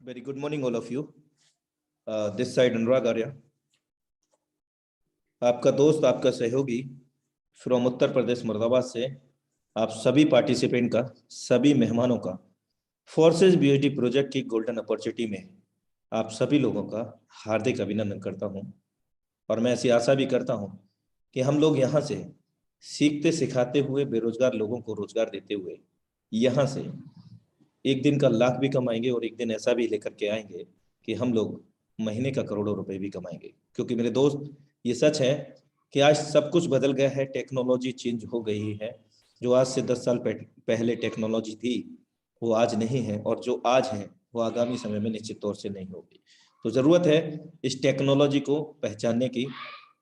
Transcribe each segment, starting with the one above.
Very good morning, all of you. This side अनुराग आर्या, आपका दोस्त, आपका सहयोगी फ्रॉम उत्तर प्रदेश मुरादाबाद से आप सभी पार्टिसिपेंट का, सभी मेहमानों का फोर्सेस बीएसडी प्रोजेक्ट की गोल्डन अपॉर्चुनिटी में आप सभी लोगों का हार्दिक अभिनंदन करता हूं। और मैं ऐसी आशा भी करता हूं कि हम लोग यहाँ से सीखते सिखाते हुए बेरोजगार लोगों को रोजगार देते हुए यहाँ से एक दिन का लाख भी कमाएंगे और एक दिन ऐसा भी लेकर के आएंगे कि हम लोग महीने का करोड़ों रुपए भी कमाएंगे। क्योंकि मेरे दोस्त, ये सच है कि आज सब कुछ बदल गया है, टेक्नोलॉजी चेंज हो गई है। जो आज से 10 साल पहले टेक्नोलॉजी थी वो आज नहीं है, और जो आज है वो आगामी समय में निश्चित तौर से नहीं होगी। तो जरूरत है इस टेक्नोलॉजी को पहचानने की।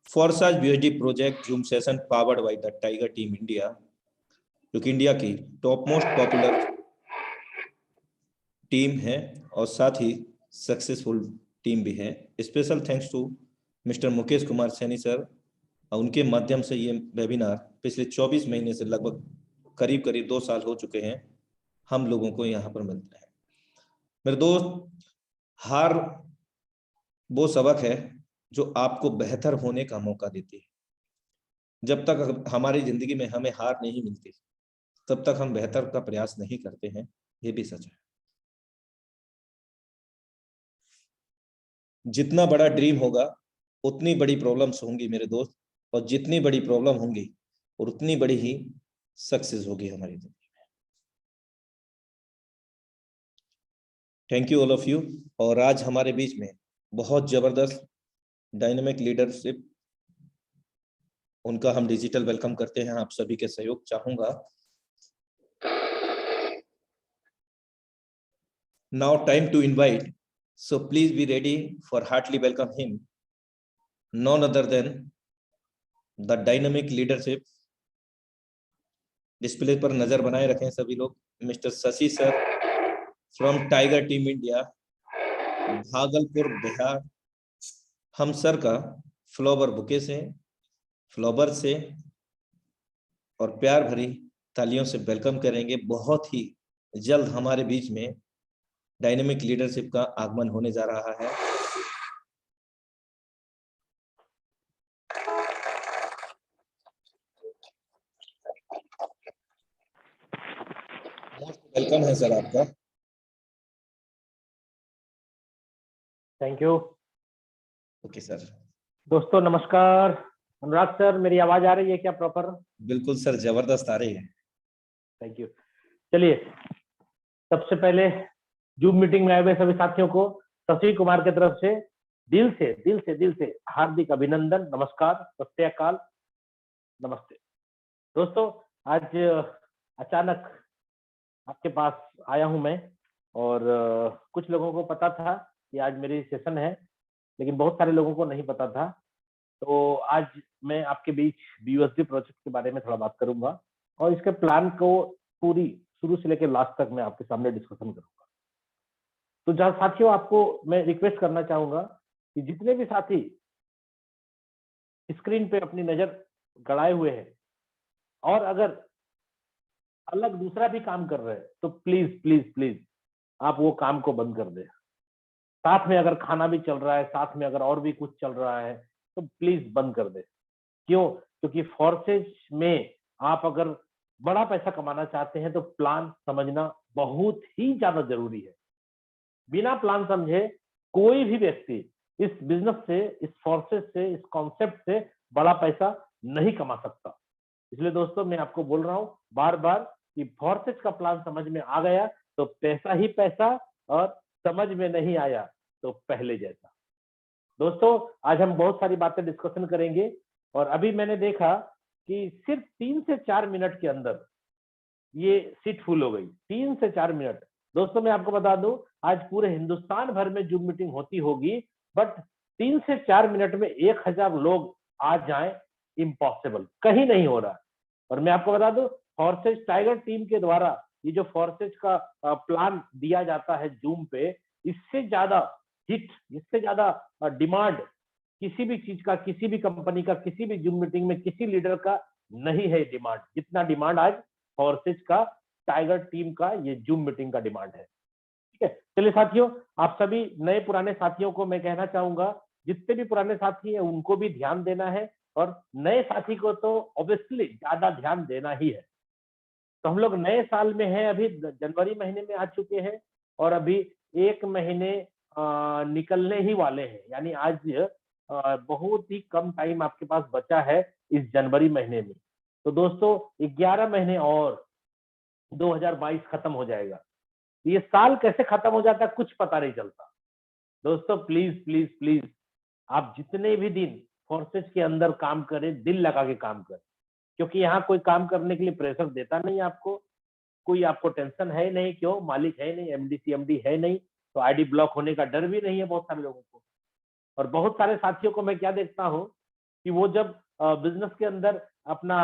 Forces BSD project zoom session powered by the tiger team India, जो कि इंडिया की टॉप मोस्ट पॉपुलर टीम है और साथ ही सक्सेसफुल टीम भी है। Special thanks to mister Mukesh Kumar Saini sir. उनके माध्यम से ये वेबिनार पिछले 24 महीने से लगभग करीब 2 साल हो चुके हैं हम लोगों को यहाँ पर मिलते हैं। मेरे दोस्त, हार वो सबक है जो आपको बेहतर होने का मौका देती है। जब तक हमारी जिंदगी में हमें हार नहीं मिलती तब तक हम बेहतर का प्रयास नहीं करते हैं, ये भी सच है। जितना बड़ा ड्रीम होगा उतनी बड़ी प्रॉब्लम्स होंगी मेरे दोस्त, और जितनी बड़ी प्रॉब्लम होंगी और उतनी बड़ी ही सक्सेस होगी हमारी जिंदगी में। Thank you all of you. और आज हमारे बीच में बहुत जबरदस्त डायनामिक लीडरशिप, उनका हम डिजिटल वेलकम करते हैं। आप सभी के सहयोग चाहूंगा। Now time to invite, so please be ready for heartily welcome him, none other than the dynamic leadership। Display पर नजर बनाए रखें सभी लोग। Mister Shashi sir from tiger team India, Bhagalpur, Bihar. हम सर का फ्लावर बुके से, फ्लावर से और प्यार भरी तालियों से वेलकम करेंगे। बहुत ही जल्द हमारे बीच में डायनेमिक लीडरशिप का आगमन होने जा रहा है। वेलकम है सर आपका। Thank you. Okay sir. दोस्तों नमस्कार। अनुराग सर, मेरी आवाज आ रही है क्या प्रॉपर? बिल्कुल सर, जबरदस्त आ रही है। Thank you. चलिए, सबसे पहले जूम मीटिंग में आए हुए सभी साथियों को शशि कुमार की तरफ से दिल से हार्दिक अभिनंदन, नमस्कार, सत श्री अकाल, नमस्ते। दोस्तों, आज अचानक आपके पास आया हूं मैं, और कुछ लोगों को पता था कि आज मेरी सेशन है, लेकिन बहुत सारे लोगों को नहीं पता था। तो आज मैं आपके बीच बीयूएसडी प्रोजेक्ट के बारे में थोड़ा बात करूंगा और इसके प्लान को पूरी शुरू से लेकर लास्ट तक मैं आपके सामने डिस्कशन करूंगा। तो जहां साथियों, आपको मैं रिक्वेस्ट करना चाहूंगा कि जितने भी साथी स्क्रीन पे अपनी नजर गड़ाए हुए हैं और अगर अलग दूसरा भी काम कर रहे हैं तो प्लीज प्लीज प्लीज आप वो काम को बंद कर दें। साथ में अगर खाना भी चल रहा है, साथ में अगर और भी कुछ चल रहा है तो प्लीज बंद कर दे। क्यों? क्योंकि फोर्सेज में आप अगर बड़ा पैसा कमाना चाहते हैं तो प्लान समझना बहुत ही ज्यादा जरूरी है। बिना प्लान समझे कोई भी व्यक्ति इस बिजनेस से, इस फोर्सेज से, इस कॉन्सेप्ट से बड़ा पैसा नहीं कमा सकता। इसलिए दोस्तों, मैं आपको बोल रहा हूं बार बार कि फोर्सेज का प्लान समझ में आ गया तो पैसा ही पैसा, और समझ में नहीं आया तो पहले जैसा। दोस्तों, आज हम बहुत सारी बातें डिस्कशन करेंगे, और अभी मैंने देखा कि सिर्फ 3 से 4 मिनट के अंदर ये सीट फुल हो गई। 3 से 4 मिनट। दोस्तों, मैं आपको बता दूं, आज पूरे हिंदुस्तान भर में जूम मीटिंग होती होगी, बट 3 से 4 मिनट में 1000 लोग आ जाएं, इम्पॉसिबल, कहीं नहीं हो रहा। और मैं आपको बता दूं, फोर्सेज टाइगर टीम के द्वारा ये जो फोर्सेज का प्लान दिया जाता है जूम पे, इससे ज्यादा हिट, इससे ज्यादा डिमांड किसी भी चीज का, किसी भी कंपनी का, किसी भी जूम मीटिंग में किसी लीडर का नहीं है डिमांड, जितना डिमांड आज फोर्सेज का, टाइगर टीम का ये जूम मीटिंग का डिमांड है। ठीक है। चलिए साथियों, आप सभी नए पुराने साथियों को मैं कहना चाहूंगा, जितने भी पुराने साथी हैं उनको भी ध्यान देना है, और नए साथी को तो ऑब्वियसली ज्यादा ध्यान देना ही है। तो हम लोग नए साल में हैं, अभी जनवरी महीने में आ चुके हैं, और अभी 1 महीने निकलने ही वाले हैं, यानी आज बहुत ही कम टाइम आपके पास बचा है इस जनवरी महीने में। तो दोस्तों 11 महीने और 2022 खत्म हो जाएगा। ये साल कैसे खत्म हो जाता है कुछ पता नहीं चलता। दोस्तों प्लीज प्लीज प्लीज, आप जितने भी दिन फोर्सेज के अंदर काम करें, दिल लगा के काम करें, क्योंकि यहाँ कोई काम करने के लिए प्रेशर देता नहीं आपको, कोई आपको टेंशन है नहीं, क्यों, मालिक है नहीं, एमडी सीएमडी है नहीं, तो आईडी ब्लॉक होने का डर भी नहीं है बहुत सारे लोगों को। और बहुत सारे साथियों को मैं क्या देखता हूँ कि वो जब बिजनेस के अंदर अपना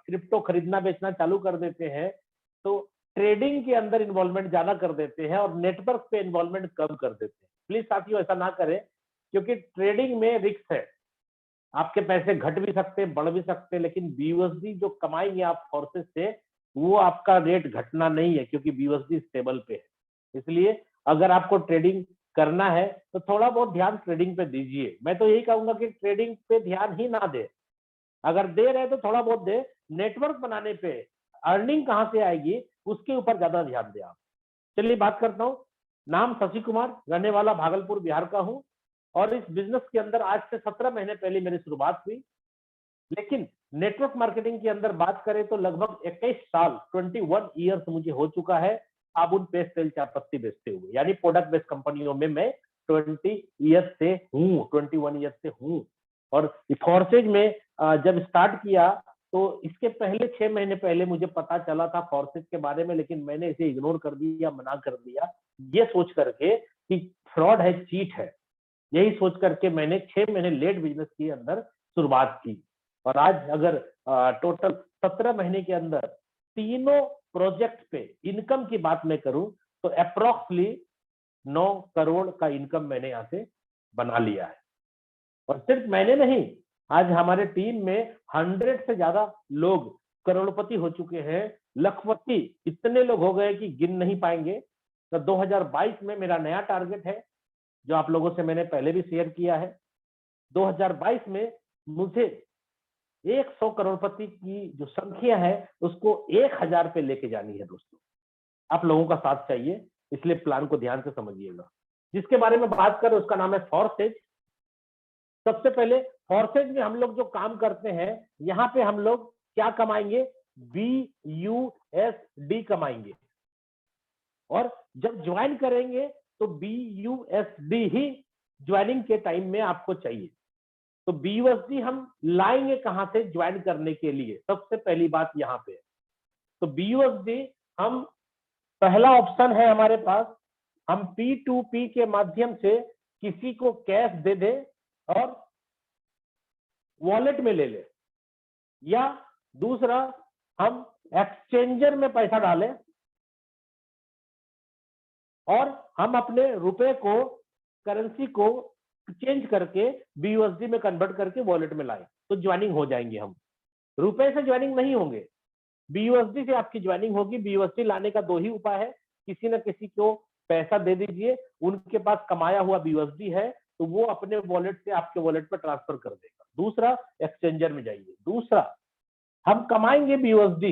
क्रिप्टो खरीदना बेचना चालू कर देते हैं, तो ट्रेडिंग के अंदर इन्वॉल्वमेंट ज्यादा कर देते हैं और नेटवर्क पे इन्वॉल्वमेंट कम कर देते हैं। प्लीज साथियों ऐसा ना करें, क्योंकि ट्रेडिंग में रिस्क है, आपके पैसे घट भी सकते हैं, बढ़ भी सकते हैं, लेकिन बीयूएसडी जो कमाएंगे आप फोर्सेस से, वो आपका रेट घटना नहीं है, क्योंकि बीयूएसडी स्टेबल पे है। इसलिए अगर आपको ट्रेडिंग करना है तो थोड़ा बहुत ध्यान ट्रेडिंग पे दीजिए। मैं तो यही कहूंगा कि ट्रेडिंग पे ध्यान ही ना दे, अगर दे रहे तो थोड़ा बहुत दे, नेटवर्क बनाने पे, अर्निंग कहां से आएगी उसके ऊपर ज्यादा ध्यान दे आप। चलिए बात करता हूँ। नाम शशि कुमार, रहने वाला भागलपुर बिहार का हूँ, और इस बिजनेस के अंदर आज से 17 महीने पहले मेरी शुरुआत हुई। लेकिन नेटवर्क मार्केटिंग के अंदर बात करें तो लगभग 21 साल 21 ईयर्स मुझे हो चुका है साबुन, पेस्ट, तेल, चाय पत्ती बेचते हुए, यानी प्रोडक्ट बेस्ड कंपनियों में मैं 20 ईयर्स से हूँ, 21 ईयर्स से हूँ। और फोर्सेज में जब स्टार्ट किया तो इसके पहले 6 महीने पहले मुझे पता चला था फोर्सेज के बारे में, लेकिन मैंने इसे इग्नोर कर दिया, मना कर दिया, ये सोच करके कि फ्रॉड है, चीट है। यही सोच करके मैंने 6 महीने लेट बिजनेस के अंदर शुरुआत की। और आज अगर टोटल 17 महीने के अंदर तीनों प्रोजेक्ट पे इनकम की बात मैं करूं तो अप्रोक्सली 9 करोड़ का इनकम मैंने यहाँ से बना लिया है। और सिर्फ मैंने नहीं, आज हमारे टीम में 100 से ज्यादा लोग करोड़पति हो चुके हैं, लखपति इतने लोग हो गए कि गिन नहीं पाएंगे। तो 2022 में मेरा नया टारगेट है, जो आप लोगों से मैंने पहले भी शेयर किया है। 2022 में मुझे 100 करोड़पति की जो संख्या है उसको 1000 पे लेके जानी है। दोस्तों आप लोगों का साथ चाहिए, इसलिए प्लान को ध्यान से समझिएगा। जिसके बारे में बात करें उसका नाम है फोर्सेज। सबसे पहले फोर्सेज में हम लोग जो काम करते हैं, यहाँ पे हम लोग क्या कमाएंगे, BUSD कमाएंगे। और जब ज्वाइन करेंगे तो BUSD ही ज्वाइनिंग के टाइम में आपको चाहिए। तो BUSD हम लाएंगे कहां से ज्वाइन करने के लिए, सबसे पहली बात यहां पे। तो BUSD हम, पहला ऑप्शन है हमारे पास, हम P2P के माध्यम से किसी को कैश दे दे और वॉलेट में ले ले, या दूसरा हम एक्सचेंजर में पैसा डालें और हम अपने रुपए को, करेंसी को चेंज करके BUSD में कन्वर्ट करके वॉलेट में लाएं, तो ज्वाइनिंग हो जाएंगे हम। रुपए से ज्वाइनिंग नहीं होंगे, BUSD से आपकी ज्वाइनिंग होगी। BUSD लाने का 2 ही उपाय है, किसी न किसी को पैसा दे दीजिए, उनके पास कमाया हुआ BUSD है तो वो अपने वॉलेट से आपके वॉलेट पर ट्रांसफर कर देगा। दूसरा, एक्सचेंजर में जाइए। दूसरा, हम कमाएंगे BUSD,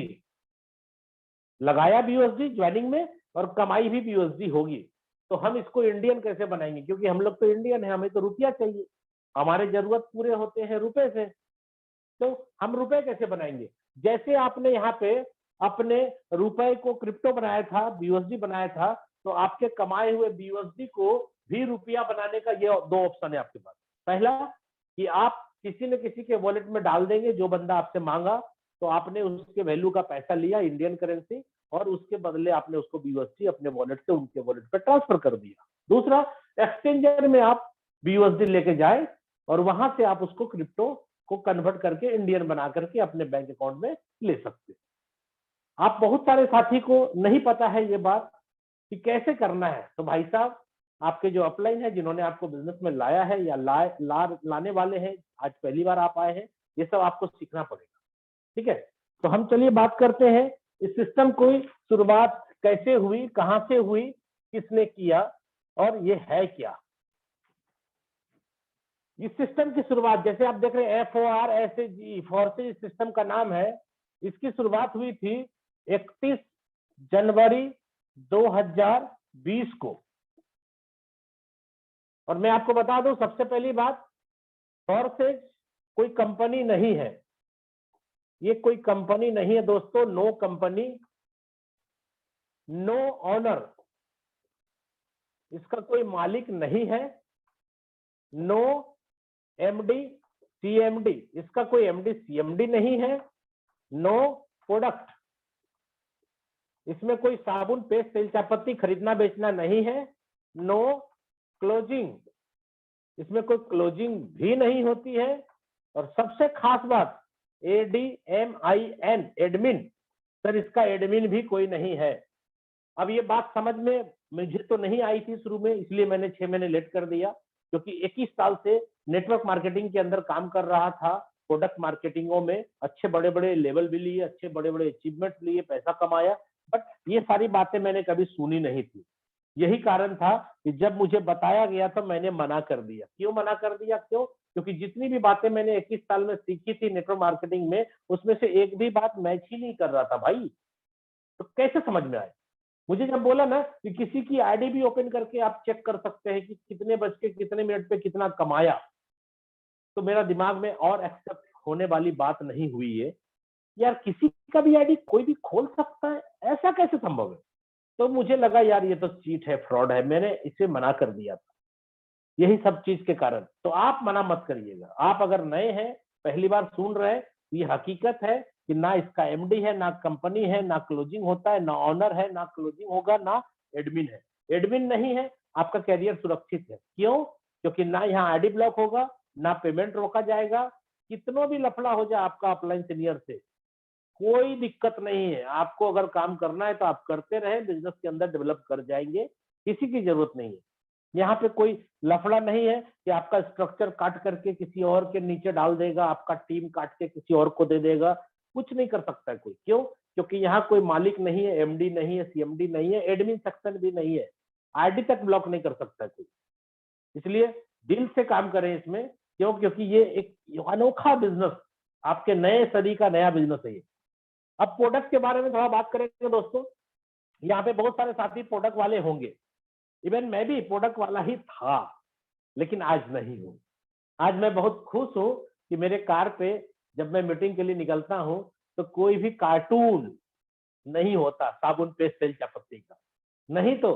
लगाया BUSD ज्वाइनिंग में और कमाई भी BUSD होगी। तो हम इसको इंडियन कैसे बनाएंगे, क्योंकि हम लोग तो इंडियन है, हमें तो रुपया चाहिए, हमारे जरूरत पूरे होते हैं रुपए से। तो हम रुपए कैसे बनाएंगे, जैसे आपने यहाँ पे अपने रुपए को क्रिप्टो बनाया था, BUSD बनाया था, तो आपके कमाए हुए BUSD को भी रुपया बनाने का ये 2 ऑप्शन है आपके पास। पहला कि आप किसी न किसी के वॉलेट में डाल देंगे, जो बंदा आपसे मांगा तो आपने उसके वैल्यू का पैसा लिया इंडियन करेंसी, और उसके बदले आपने उसको BUSD अपने वॉलेट से उनके वॉलेट पर ट्रांसफर कर दिया। दूसरा, एक्सचेंजर में आप BUSD लेके जाए और वहां से आप उसको क्रिप्टो को कन्वर्ट करके इंडियन बना करके अपने बैंक अकाउंट में ले सकते। आप बहुत सारे साथी को नहीं पता है ये बात कि कैसे करना है, तो भाई साहब आपके जो अपलाइन है, जिन्होंने आपको बिजनेस में लाया है या लाने वाले हैं, आज पहली बार आप आए हैं, ये सब आपको सीखना पड़ेगा। ठीक है, तो हम चलिए बात करते हैं इस सिस्टम को शुरुआत कैसे हुई, कहां से हुई, किसने किया और ये है क्या। इस सिस्टम की शुरुआत, जैसे आप देख रहे हैं FORSAG, फोर्सेज सिस्टम का नाम है, इसकी शुरुआत हुई थी 31 जनवरी 2020 को। और मैं आपको बता दूं सबसे पहली बात, फोर्सेज कोई कंपनी नहीं है, ये कोई कंपनी नहीं है दोस्तों, नो कंपनी, नो ऑनर, इसका कोई मालिक नहीं है, नो MD CMD, इसका कोई MD CMD नहीं है, नो प्रोडक्ट, इसमें कोई साबुन पेस्ट तेल चायपत्ती खरीदना बेचना नहीं है, नो क्लोजिंग, इसमें कोई क्लोजिंग भी नहीं होती है, और सबसे खास बात ADMIN, एडमिन, सर इसका एडमिन भी कोई नहीं है। अब ये बात समझ में मुझे तो नहीं आई थी शुरू में, इसलिए मैंने 6 महीने लेट कर दिया, क्योंकि 21 साल से नेटवर्क मार्केटिंग के अंदर काम कर रहा था, प्रोडक्ट मार्केटिंगों में अच्छे बड़े बड़े लेवल भी लिए, अच्छे बड़े बड़े अचीवमेंट लिए, पैसा कमाया, बट ये सारी बातें मैंने कभी सुनी नहीं थी। यही कारण था कि जब मुझे बताया गया तो मैंने मना कर दिया। क्यों मना कर दिया? क्यों? क्योंकि जितनी भी बातें मैंने 21 साल में सीखी थी नेटवर्क मार्केटिंग में, उसमें से एक भी बात मैच ही नहीं कर रहा था भाई, तो कैसे समझ में आए। मुझे जब बोला ना कि किसी की आईडी भी ओपन करके आप चेक कर सकते हैं कि कितने बज के कितने मिनट पे कितना कमाया, तो मेरा दिमाग में और एक्सेप्ट होने वाली बात नहीं हुई है। यार किसी का भी आईडी कोई भी खोल सकता है, ऐसा कैसे संभव है? तो मुझे लगा यार ये तो चीट है, फ्रॉड है, मैंने इसे मना कर दिया था, यही सब चीज के कारण। तो आप मना मत करिएगा। आप अगर नए हैं, पहली बार सुन रहे हैं, ये हकीकत है कि ना इसका MD है, ना कंपनी है, ना क्लोजिंग होता है, ना ऑनर है, ना क्लोजिंग होगा, ना एडमिन है। एडमिन नहीं है, आपका कैरियर सुरक्षित है। क्यों? क्योंकि ना यहाँ आईडी ब्लॉक होगा, ना पेमेंट रोका जाएगा, कितना भी लफड़ा हो जाए आपका अपलाइन सीनियर से, कोई दिक्कत नहीं है। आपको अगर काम करना है तो आप करते रहे, बिजनेस के अंदर डेवलप कर जाएंगे, किसी की जरूरत नहीं है। यहाँ पे कोई लफड़ा नहीं है कि आपका स्ट्रक्चर काट करके किसी और के नीचे डाल देगा, आपका टीम काट के किसी और को दे देगा, कुछ नहीं कर सकता है कोई। क्यों? क्योंकि यहाँ कोई मालिक नहीं है, MD नहीं है, CMD नहीं है, एडमिन सेक्शन भी नहीं है, आईडी तक ब्लॉक नहीं कर सकता कोई। इसलिए दिल से काम करें इसमें। क्यों? क्योंकि ये एक अनोखा बिजनेस, आपके नए सदी का नया बिजनेस है ये। अब प्रोडक्ट के बारे में थोड़ा बात करेंगे दोस्तों। यहाँ पे बहुत सारे साथी प्रोडक्ट वाले होंगे, इवन मैं भी प्रोडक्ट वाला ही था, लेकिन आज नहीं हूँ। आज मैं बहुत खुश हूँ कि मेरे कार पे जब मैं मीटिंग के लिए निकलता हूँ तो कोई भी कार्टून नहीं होता साबुन पेस्ट तेल चायपत्ती का। नहीं तो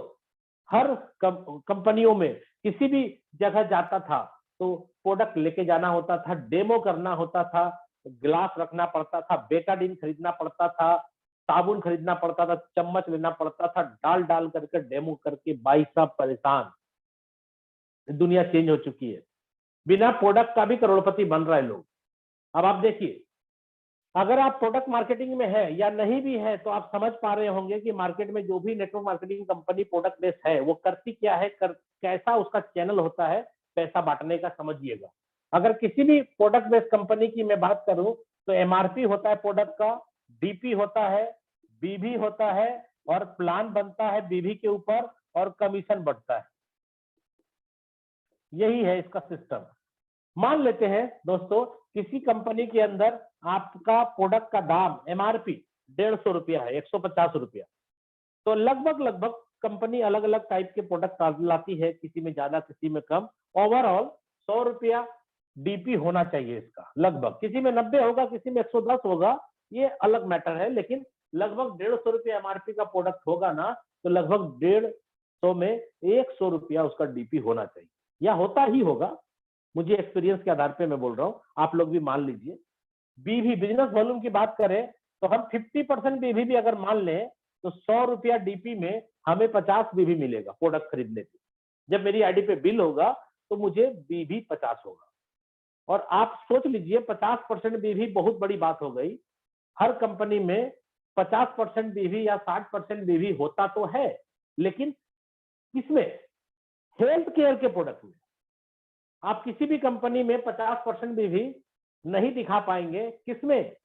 हर कंपनियों में किसी भी जगह जाता था तो प्रोडक्ट लेके जाना होता था, डेमो करना होता था, ग्लास रखना पड़ता था, बेटाडीन खरीदना पड़ता था, साबुन खरीदना पड़ता था, चम्मच लेना पड़ता था, डाल डाल करके डेमो करके भाई साहब परेशान। दुनिया चेंज हो चुकी है, बिना प्रोडक्ट का भी करोड़पति बन रहे हैं लोग। अब आप देखिए, अगर आप प्रोडक्ट मार्केटिंग में है या नहीं भी है तो आप समझ पा रहे होंगे कि मार्केट में जो भी network marketing company product based है वो करती क्या है, कैसा उसका चैनल होता है पैसा बांटने का, समझिएगा। अगर किसी भी प्रोडक्ट बेस्ड कंपनी की मैं बात करूं तो MRP होता है प्रोडक्ट का, DP होता है, BV होता है, और प्लान बनता है BV के ऊपर, और कमीशन बढ़ता है। यही है इसका सिस्टम। मान लेते हैं दोस्तों किसी कंपनी के अंदर आपका प्रोडक्ट का दाम MRP 150 रुपया है, 150 रुपया, तो लगभग कंपनी अलग अलग टाइप के प्रोडक्ट लाती है, किसी में ज्यादा किसी में कम। ओवरऑल 100 रुपया DP होना चाहिए इसका, लगभग। किसी में 90 होगा, किसी में 110 होगा, ये अलग मैटर है, लेकिन लगभग 150 रुपया MRP का प्रोडक्ट होगा ना, तो लगभग 150 में 100 रुपया उसका DP होना चाहिए, या होता ही होगा। मुझे एक्सपीरियंस के आधार पे मैं बोल रहा हूँ, आप लोग भी मान लीजिए। BV बिजनेस वॉल्यूम की बात करें तो हम 50% BV भी अगर मान लें तो 100 रुपया DP में हमें 50 BV मिलेगा प्रोडक्ट खरीदने पे। जब मेरी आईडी पे बिल होगा तो मुझे BV 50 होगा। और आप सोच लीजिए 50% BV बहुत बड़ी बात हो गई। हर कंपनी में 50% BV या 60% BV होता तो है, लेकिन किसमें? हेल्थ केयर के प्रोडक्ट में। आप किसी भी कंपनी में 50% BV नहीं दिखा पाएंगे, किसमें?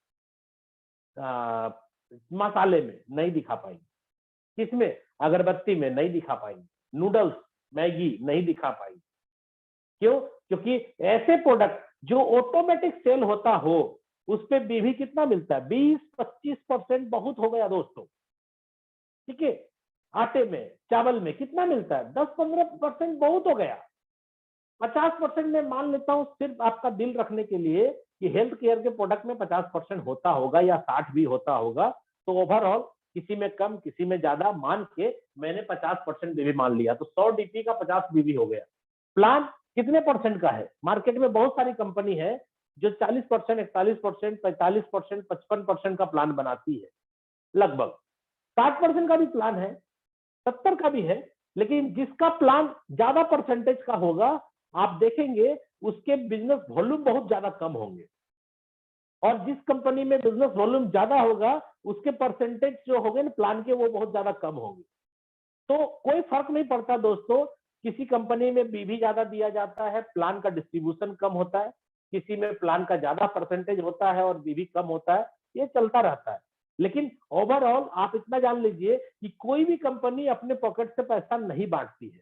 मसाले में नहीं दिखा पाएंगे। किसमें? अगरबत्ती में नहीं दिखा पाएंगे, नूडल्स, मैगी नहीं दिखा पाएंगे। क्यों? क्योंकि ऐसे प्रोडक्ट जो ऑटोमेटिक सेल होता हो उस पे बीवी कितना मिलता है? 20-25% बहुत हो गया दोस्तों, ठीक है। आटे में, चावल में कितना मिलता है? 10-15% बहुत हो गया। 50% में मान लेता हूं सिर्फ आपका दिल रखने के लिए कि हेल्थ केयर के प्रोडक्ट में 50% होता होगा या 60 भी होता होगा, तो ओवरऑल किसी में कम किसी में ज्यादा मान के मैंने 50% बीवी मान लिया, तो 100 डीपी का 50 बीवी हो गया। प्लान कितने परसेंट का है? मार्केट में बहुत सारी कंपनी है जो 40%, 41%, 45%, 55% का प्लान बनाती है। लगभग 60% का भी प्लान है, 70 का भी है, लेकिन जिसका प्लान ज्यादा परसेंटेज का होगा आप देखेंगे उसके बिजनेस वॉल्यूम बहुत ज्यादा कम होंगे, और जिस कंपनी में बिजनेस वॉल्यूम ज्यादा होगा उसके परसेंटेज जो होंगे ना प्लान के वो बहुत ज्यादा कम होंगे। तो कोई फर्क नहीं पड़ता दोस्तों, किसी कंपनी में बीवी ज्यादा दिया जाता है, प्लान का डिस्ट्रीब्यूशन कम होता है, किसी में प्लान का ज्यादा परसेंटेज होता है और बीवी कम होता है, ये चलता रहता है। लेकिन ओवरऑल आप इतना जान लीजिए कि कोई भी कंपनी अपने पॉकेट से पैसा नहीं बांटती है,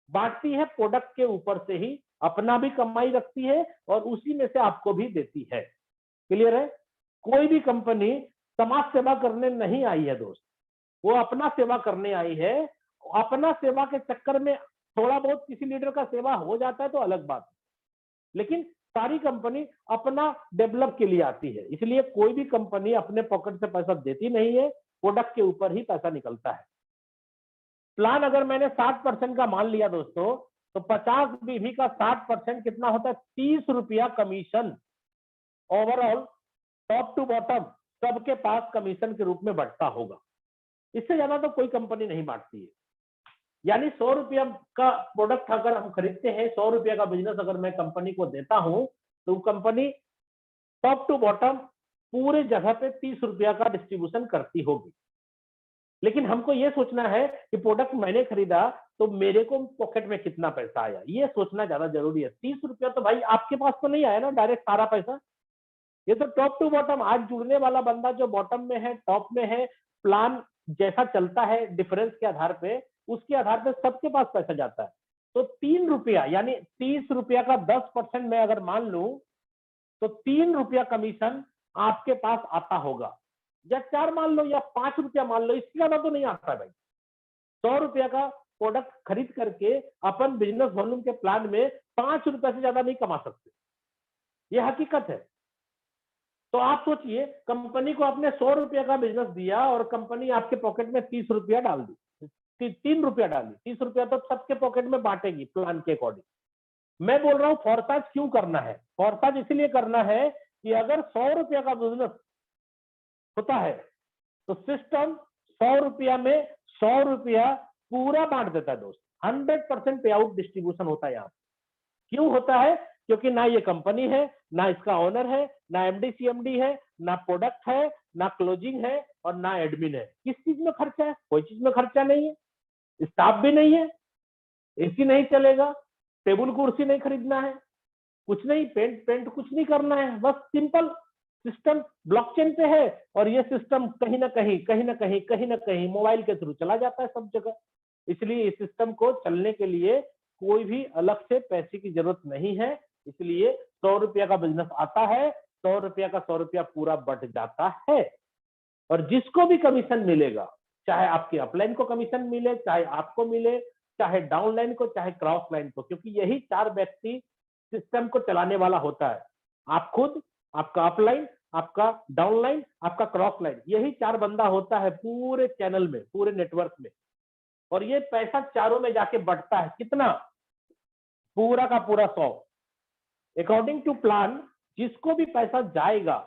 बांटती है प्रोडक्ट के ऊपर से ही, अपना भी कमाई रखती है और उसी में से आपको भी देती है। क्लियर है? कोई भी कंपनी समाज सेवा करने नहीं आई है दोस्त, वो अपना सेवा करने आई है। अपना सेवा के चक्कर में थोड़ा बहुत किसी लीडर का सेवा हो जाता है तो अलग बात है, लेकिन सारी कंपनी अपना डेवलप के लिए आती है। इसलिए कोई भी कंपनी अपने पॉकेट से पैसा देती नहीं है, प्रोडक्ट के ऊपर ही पैसा निकलता है। प्लान अगर मैंने 60% का मान लिया दोस्तों, तो 50 बीवी का 60% कितना होता है? 30 रुपया commission overall top to bottom सबके पास कमीशन के रूप में बढ़ता होगा। इससे ज्यादा तो कोई कंपनी नहीं बांटती है। यानी 100 रुपया का प्रोडक्ट अगर हम खरीदते हैं, 100 रुपया का बिजनेस अगर मैं कंपनी को देता हूं, तो कंपनी टॉप टू बॉटम पूरे जगह पे 30 रुपया का डिस्ट्रीब्यूशन करती होगी। लेकिन हमको ये सोचना है कि प्रोडक्ट मैंने खरीदा तो मेरे को पॉकेट में कितना पैसा आया, ये सोचना ज्यादा जरूरी है। 30 रुपया तो भाई आपके पास तो नहीं आया ना डायरेक्ट सारा पैसा, ये तो टॉप टू बॉटम, आज जुड़ने वाला बंदा जो बॉटम में है, टॉप में है, प्लान जैसा चलता है डिफरेंस के आधार पे, उसके आधार पे सबके पास पैसा जाता है। तो 3 रुपया यानी 30 रुपया का 10% मैं अगर मान लूं तो 3 रुपया कमीशन आपके पास आता होगा, या 4 मान लो या 5 रुपया मान लो, इससे ज्यादा तो नहीं आता भाई। 100 रुपया का प्रोडक्ट खरीद करके अपन बिजनेस वॉल्यूम के प्लान में 5 रुपया से ज्यादा नहीं कमा सकते, ये हकीकत है। तो आप सोचिए, कंपनी को आपने 100 रुपया का बिजनेस दिया और कंपनी आपके पॉकेट में 30 रुपया डाल दी, 3 रुपया डाली, 30 रुपया तो सबके पॉकेट में बांटेगी प्लान के अकॉर्डिंग। मैं बोल रहा हूं फोरसाज क्यों करना है? फोरसाज इसलिए करना है कि अगर 100 रुपया का बिजनेस होता है तो सिस्टम 100 रुपया में 100 रुपया पूरा बांट देता है दोस्त। 100% पे आउट डिस्ट्रीब्यूशन होता है यहाँ। क्यों होता है? क्योंकि ना ये कंपनी है, ना इसका ओनर है, ना एमडी सीएमडी है, ना प्रोडक्ट है, ना क्लोजिंग है और ना एडमिन है। किस चीज में खर्चा है? कोई चीज में खर्चा नहीं है, स्टाफ भी नहीं है, एसी नहीं चलेगा, टेबल कुर्सी नहीं खरीदना है, कुछ नहीं, पेंट कुछ नहीं करना है, बस सिंपल सिस्टम ब्लॉकचेन पे है और ये सिस्टम कहीं ना कहीं मोबाइल के थ्रू चला जाता है सब जगह। इसलिए इस सिस्टम को चलने के लिए कोई भी अलग से पैसे की जरूरत नहीं है। इसलिए 100 रुपया का बिजनेस आता है, 100 रुपया का 100 रुपया पूरा बट जाता है। और जिसको भी कमीशन मिलेगा, चाहे आपके अपलाइन को कमीशन मिले, चाहे आपको मिले, चाहे डाउनलाइन को, चाहे क्रॉस लाइन को, क्योंकि यही 4 व्यक्ति सिस्टम को चलाने वाला होता है। आप खुद, आपका अपलाइन, आपका डाउनलाइन, आपका क्रॉस लाइन, यही 4 बंदा होता है पूरे चैनल में, पूरे नेटवर्क में। और ये पैसा चारों में जाके बढ़ता है कितना? पूरा का पूरा 100। अकॉर्डिंग टू प्लान जिसको भी पैसा जाएगा,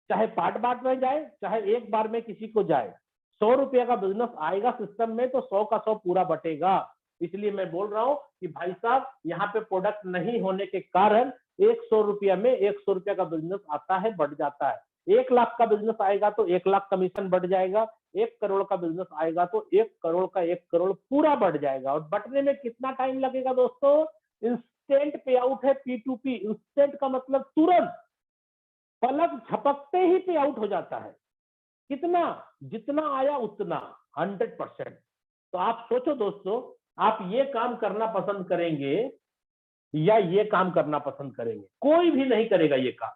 चाहे पार्ट में जाए, चाहे एक बार में किसी को जाए, 100 रुपया का बिजनेस आएगा सिस्टम में तो 100 का 100 पूरा बटेगा। इसलिए मैं बोल रहा हूं कि भाई साहब, यहाँ पे प्रोडक्ट नहीं होने के कारण 100 रुपया में 100 रुपया का बिजनेस आता है, बढ़ जाता है। 1 लाख का बिजनेस आएगा तो 1 लाख कमीशन बढ़ जाएगा, 1 करोड़ का बिजनेस आएगा तो 1 करोड़ का 1 करोड़ पूरा बढ़ जाएगा। और बढ़ने में कितना टाइम लगेगा दोस्तों? इंस्टेंट पे आउट है, P2P। इंस्टेंट का मतलब तुरंत, पलक झपकते ही पे आउट हो जाता है। कितना? जितना आया उतना, 100%। तो आप सोचो दोस्तों, आप ये काम करना पसंद करेंगे या ये काम करना पसंद करेंगे? कोई भी नहीं करेगा ये काम,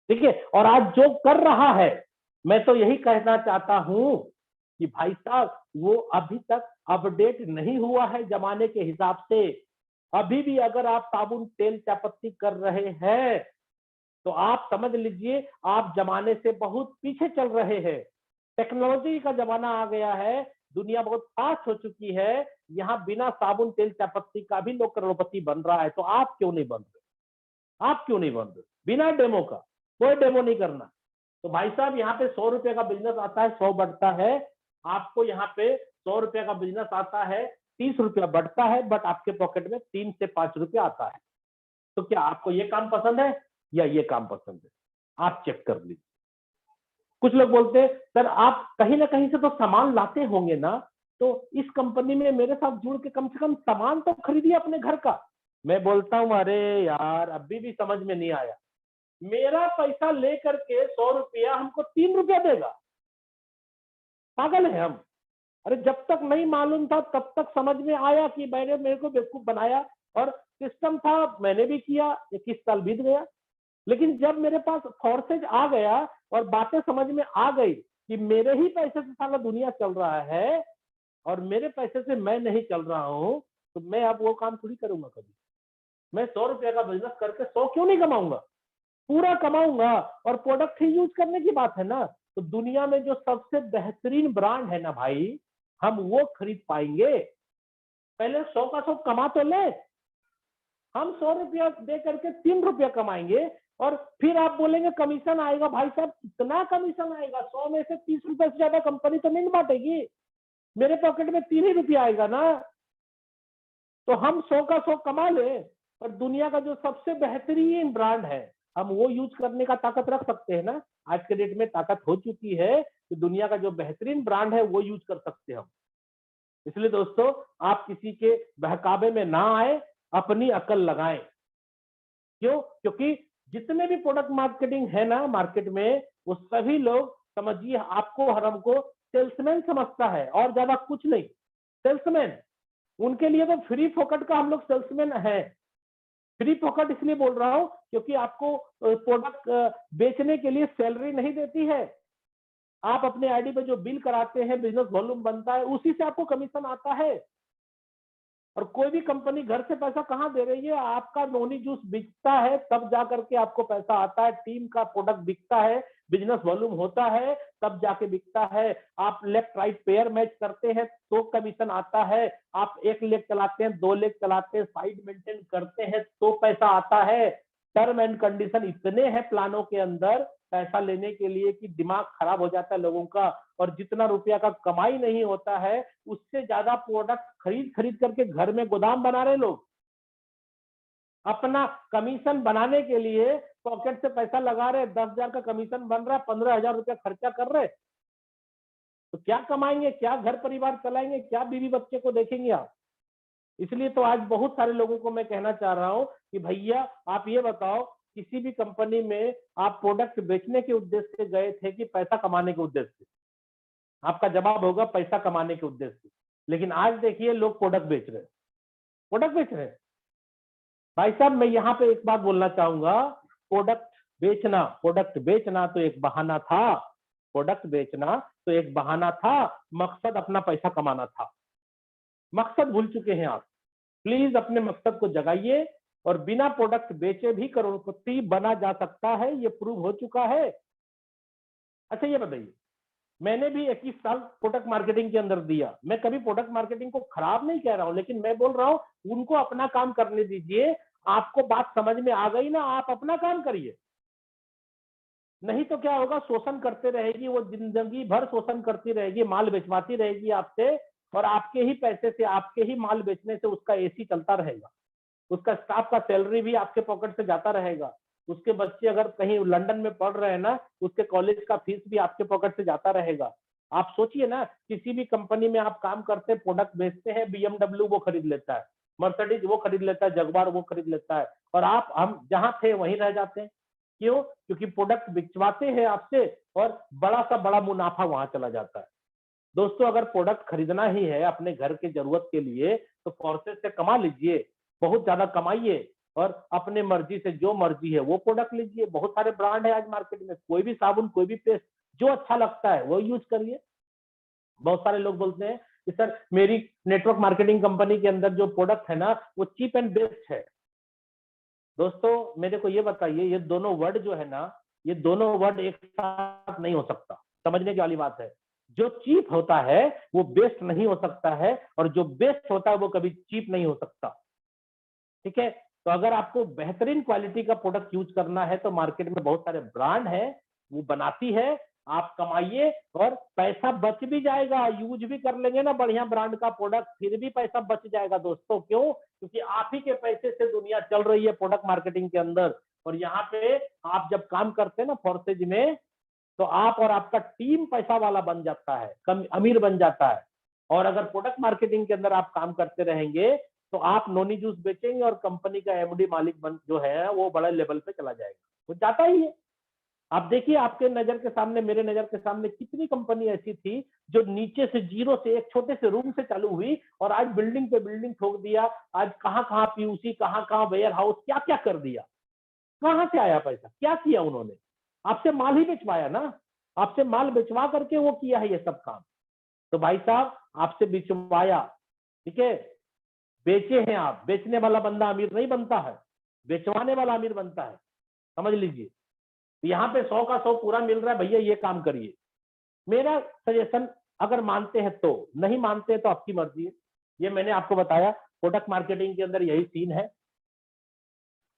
ठीक है। और आज जो कर रहा है, मैं तो यही कहना चाहता हूं कि भाई साहब वो अभी तक अपडेट नहीं हुआ है जमाने के हिसाब से। अभी भी अगर आप साबुन तेल चायपत्ती कर रहे हैं तो आप समझ लीजिए आप जमाने से बहुत पीछे चल रहे हैं। टेक्नोलॉजी का जमाना आ गया है, दुनिया बहुत फास्ट हो चुकी है, यहाँ बिना साबुन तेल चायपत्ती का भी लोग करोड़पति बन रहा है। तो आप क्यों नहीं बन रहे? आप क्यों नहीं बन रहे? बिना डेमो का, कोई डेमो नहीं करना। तो भाई साहब यहाँ पे 100 रुपए का बिजनेस आता है, 100 बढ़ता है। आपको यहाँ पे 100 रुपए का बिजनेस आता है, 30 रुपया बढ़ता है, बट आपके पॉकेट में 3 से 5 रुपया आता है। तो क्या आपको ये काम पसंद है या ये काम पसंद है? आप चेक कर लीजिए। कुछ लोग बोलते हैं सर आप कहीं ना कहीं से तो सामान लाते होंगे ना, तो इस कंपनी में मेरे साथ जुड़ के कम से कम सामान तो खरीदिए अपने घर का। मैं बोलता हूं अरे यार अभी भी समझ में नहीं आया। मेरा पैसा लेकर के 100 रुपया हमको 3 रुपया देगा? पागल है हम। अरे जब तक नहीं मालूम था तब तक समझ में आया कि मैंने मेरे को बेवकूफ बनाया, और सिस्टम था मैंने भी किया, 21 साल बीत गया। लेकिन जब मेरे पास फोर्सेज आ गया और बातें समझ में आ गई कि मेरे ही पैसे से सारा दुनिया चल रहा है और मेरे पैसे से मैं नहीं चल रहा हूं, तो मैं अब वो काम थोड़ी करूंगा कभी। मैं 100 रुपया का बिजनेस करके 100 क्यों नहीं कमाऊंगा? पूरा कमाऊंगा। और प्रोडक्ट ही यूज करने की बात है ना। तो दुनिया में जो सबसे बेहतरीन ब्रांड है ना भाई, हम वो खरीद पाएंगे। पहले 100 का 100 कमा तो ले। हम 100 रुपया दे करके 3 रुपया कमाएंगे और फिर आप बोलेंगे कमीशन आएगा। भाई साहब कितना कमीशन आएगा? 100 में से 30 रुपए से ज्यादा कंपनी तो नहीं बांटेगी, मेरे पॉकेट में 3 ही रुपया आएगा ना। तो हम 100 का 100 कमा ले और दुनिया का जो सबसे बेहतरीन ब्रांड है हम वो यूज करने का ताकत रख सकते हैं ना। आज के डेट में ताकत हो चुकी है कि दुनिया का जो बेहतरीन ब्रांड है वो यूज कर सकते हैं हम। इसलिए दोस्तों आप किसी के बहकावे में ना आए, अपनी अकल लगाएं। क्यों? क्योंकि जितने भी प्रोडक्ट मार्केटिंग है ना मार्केट में, वो सभी लोग समझिए आपको और हमको सेल्समैन समझता है और ज्यादा कुछ नहीं। सेल्समैन, उनके लिए तो फ्री फोकट का हम लोग सेल्समैन है। फ्री फोकट इसलिए बोल रहा हूं क्योंकि आपको प्रोडक्ट बेचने के लिए सैलरी नहीं देती है। आप अपने आईडी पे जो बिल कराते हैं, बिजनेस वॉल्यूम बनता है, उसी से आपको कमीशन आता है। और कोई भी कंपनी घर से पैसा कहाँ दे रही है? आपका नोनी जूस बिकता है तब जाकर के आपको पैसा आता है। टीम का प्रोडक्ट बिकता है, बिजनेस वॉल्यूम होता है तब जाके बिकता है। आप लेफ्ट राइट पेयर मैच करते हैं तो कमीशन आता है। आप 1 लेग चलाते हैं, 2 लेग चलाते हैं, साइड मेंटेन करते हैं तो पैसा आता है। टर्म एंड कंडीशन इतने हैं प्लानों के अंदर पैसा लेने के लिए कि दिमाग खराब हो जाता है लोगों का। और जितना रुपया का कमाई नहीं होता है उससे ज्यादा प्रोडक्ट खरीद खरीद करके घर में गोदाम बना रहे लोग। अपना कमीशन बनाने के लिए पॉकेट से पैसा लगा रहे, 10,000 का कमीशन बन रहा है, 15,000 रुपया खर्चा कर रहे। तो क्या कमाएंगे? क्या घर परिवार चलाएंगे? क्या बीवी बच्चे को देखेंगे आप? इसलिए तो आज बहुत सारे लोगों को मैं कहना चाह रहा हूं कि भैया आप ये बताओ, किसी भी कंपनी में आप प्रोडक्ट बेचने के उद्देश्य से गए थे कि पैसा कमाने के उद्देश्य से? आपका जवाब होगा पैसा कमाने के उद्देश्य से। लेकिन आज देखिए लोग प्रोडक्ट बेच रहे हैं, प्रोडक्ट बेच रहे हैं। भाई साहब मैं यहाँ पे एक बात बोलना चाहूंगा, प्रोडक्ट बेचना तो एक बहाना था। प्रोडक्ट बेचना तो एक बहाना था, मकसद अपना पैसा कमाना था। मकसद भूल चुके हैं आप। प्लीज अपने मकसद को जगाइए। और बिना प्रोडक्ट बेचे भी करोड़पति बना जा सकता है, ये प्रूव हो चुका है। अच्छा ये बताइए, मैंने भी 21 साल प्रोडक्ट मार्केटिंग के अंदर दिया। मैं कभी प्रोडक्ट मार्केटिंग को खराब नहीं कह रहा हूं, लेकिन मैं बोल रहा हूं उनको अपना काम करने दीजिए। आपको बात समझ में आ गई ना, आप अपना काम करिए। नहीं तो क्या होगा, शोषण करते रहेगी वो, जिंदगी भर शोषण करती रहेगी, माल बेचवाती रहेगी आपसे। और आपके ही पैसे से, आपके ही माल बेचने से उसका एसी चलता रहेगा, उसका स्टाफ का सैलरी भी आपके पॉकेट से जाता रहेगा। उसके बच्चे अगर कहीं लंदन में पढ़ रहे हैं ना, उसके कॉलेज का फीस भी आपके पॉकेट से जाता रहेगा। आप सोचिए ना, किसी भी कंपनी में आप काम करते हैं, प्रोडक्ट बेचते हैं, BMW वो खरीद लेता है, मर्सिडीज वो खरीद लेता है, जगुआर वो खरीद लेता है, और आप हम जहां थे वहीं रह जाते हैं। क्यों? क्योंकि प्रोडक्ट बिचवाते हैं आपसे और बड़ा सा बड़ा मुनाफा वहां चला जाता है। दोस्तों, अगर प्रोडक्ट खरीदना ही है अपने घर के जरूरत के लिए तो फोर्सेस से कमा लीजिए, बहुत ज्यादा कमाइए और अपने मर्जी से जो मर्जी है वो प्रोडक्ट लीजिए। बहुत सारे ब्रांड है आज मार्केट में, कोई भी साबुन, कोई भी पेस्ट जो अच्छा लगता है वो यूज करिए। बहुत सारे लोग बोलते हैं कि सर मेरी नेटवर्क मार्केटिंग कंपनी के अंदर जो प्रोडक्ट है ना वो चीप एंड बेस्ट है। दोस्तों मेरे को ये बताइए, ये दोनों वर्ड जो है ना, ये दोनों वर्ड एक साथ नहीं हो सकता। समझने की वाली बात है। जो चीप होता है वो बेस्ट नहीं हो सकता है और जो बेस्ट होता है वो कभी चीप नहीं हो सकता। ठीक है, तो अगर आपको बेहतरीन क्वालिटी का प्रोडक्ट यूज करना है तो मार्केट में बहुत सारे ब्रांड है, वो बनाती है, आप कमाइए और पैसा बच भी जाएगा। यूज भी कर लेंगे ना बढ़िया ब्रांड का प्रोडक्ट, फिर भी पैसा बच जाएगा दोस्तों। क्यों? क्योंकि आप ही के पैसे से दुनिया चल रही है प्रोडक्ट मार्केटिंग के अंदर। और यहाँ पे आप जब काम करते हैं ना फोर्सेज में, तो आप और आपका टीम पैसा वाला बन जाता है, कम अमीर बन जाता है। और अगर प्रोडक्ट मार्केटिंग के अंदर आप काम करते रहेंगे तो आप नोनी जूस बेचेंगे और कंपनी का एमडी मालिक बन जो है वो बड़े लेवल पे चला जाएगा, वो जाता ही है। आप देखिए, आपके नजर के सामने, मेरे नजर के सामने कितनी कंपनी ऐसी थी जो नीचे से जीरो से एक छोटे से रूम से चालू हुई और आज बिल्डिंग पे बिल्डिंग ठोक दिया। आज कहाँ कहाँ पीयूसी, कहाँ कहाँ वेयर हाउस, क्या क्या कर दिया। कहाँ से आया पैसा? क्या किया उन्होंने? आपसे माल ही बेचवाया ना, आपसे माल बेचवा करके वो किया है ये सब काम। तो भाई साहब, आपसे बिचवाया, ठीक है, बेचे हैं आप। बेचने वाला बंदा अमीर नहीं बनता है, बेचवाने वाला अमीर बनता है, समझ लीजिए। यहाँ पे 100 का 100 पूरा मिल रहा है, भैया ये काम करिए। मेरा सजेशन, अगर मानते हैं तो, नहीं मानते हैं तो आपकी मर्जी है। ये मैंने आपको बताया, प्रोडक्ट मार्केटिंग के अंदर यही सीन है।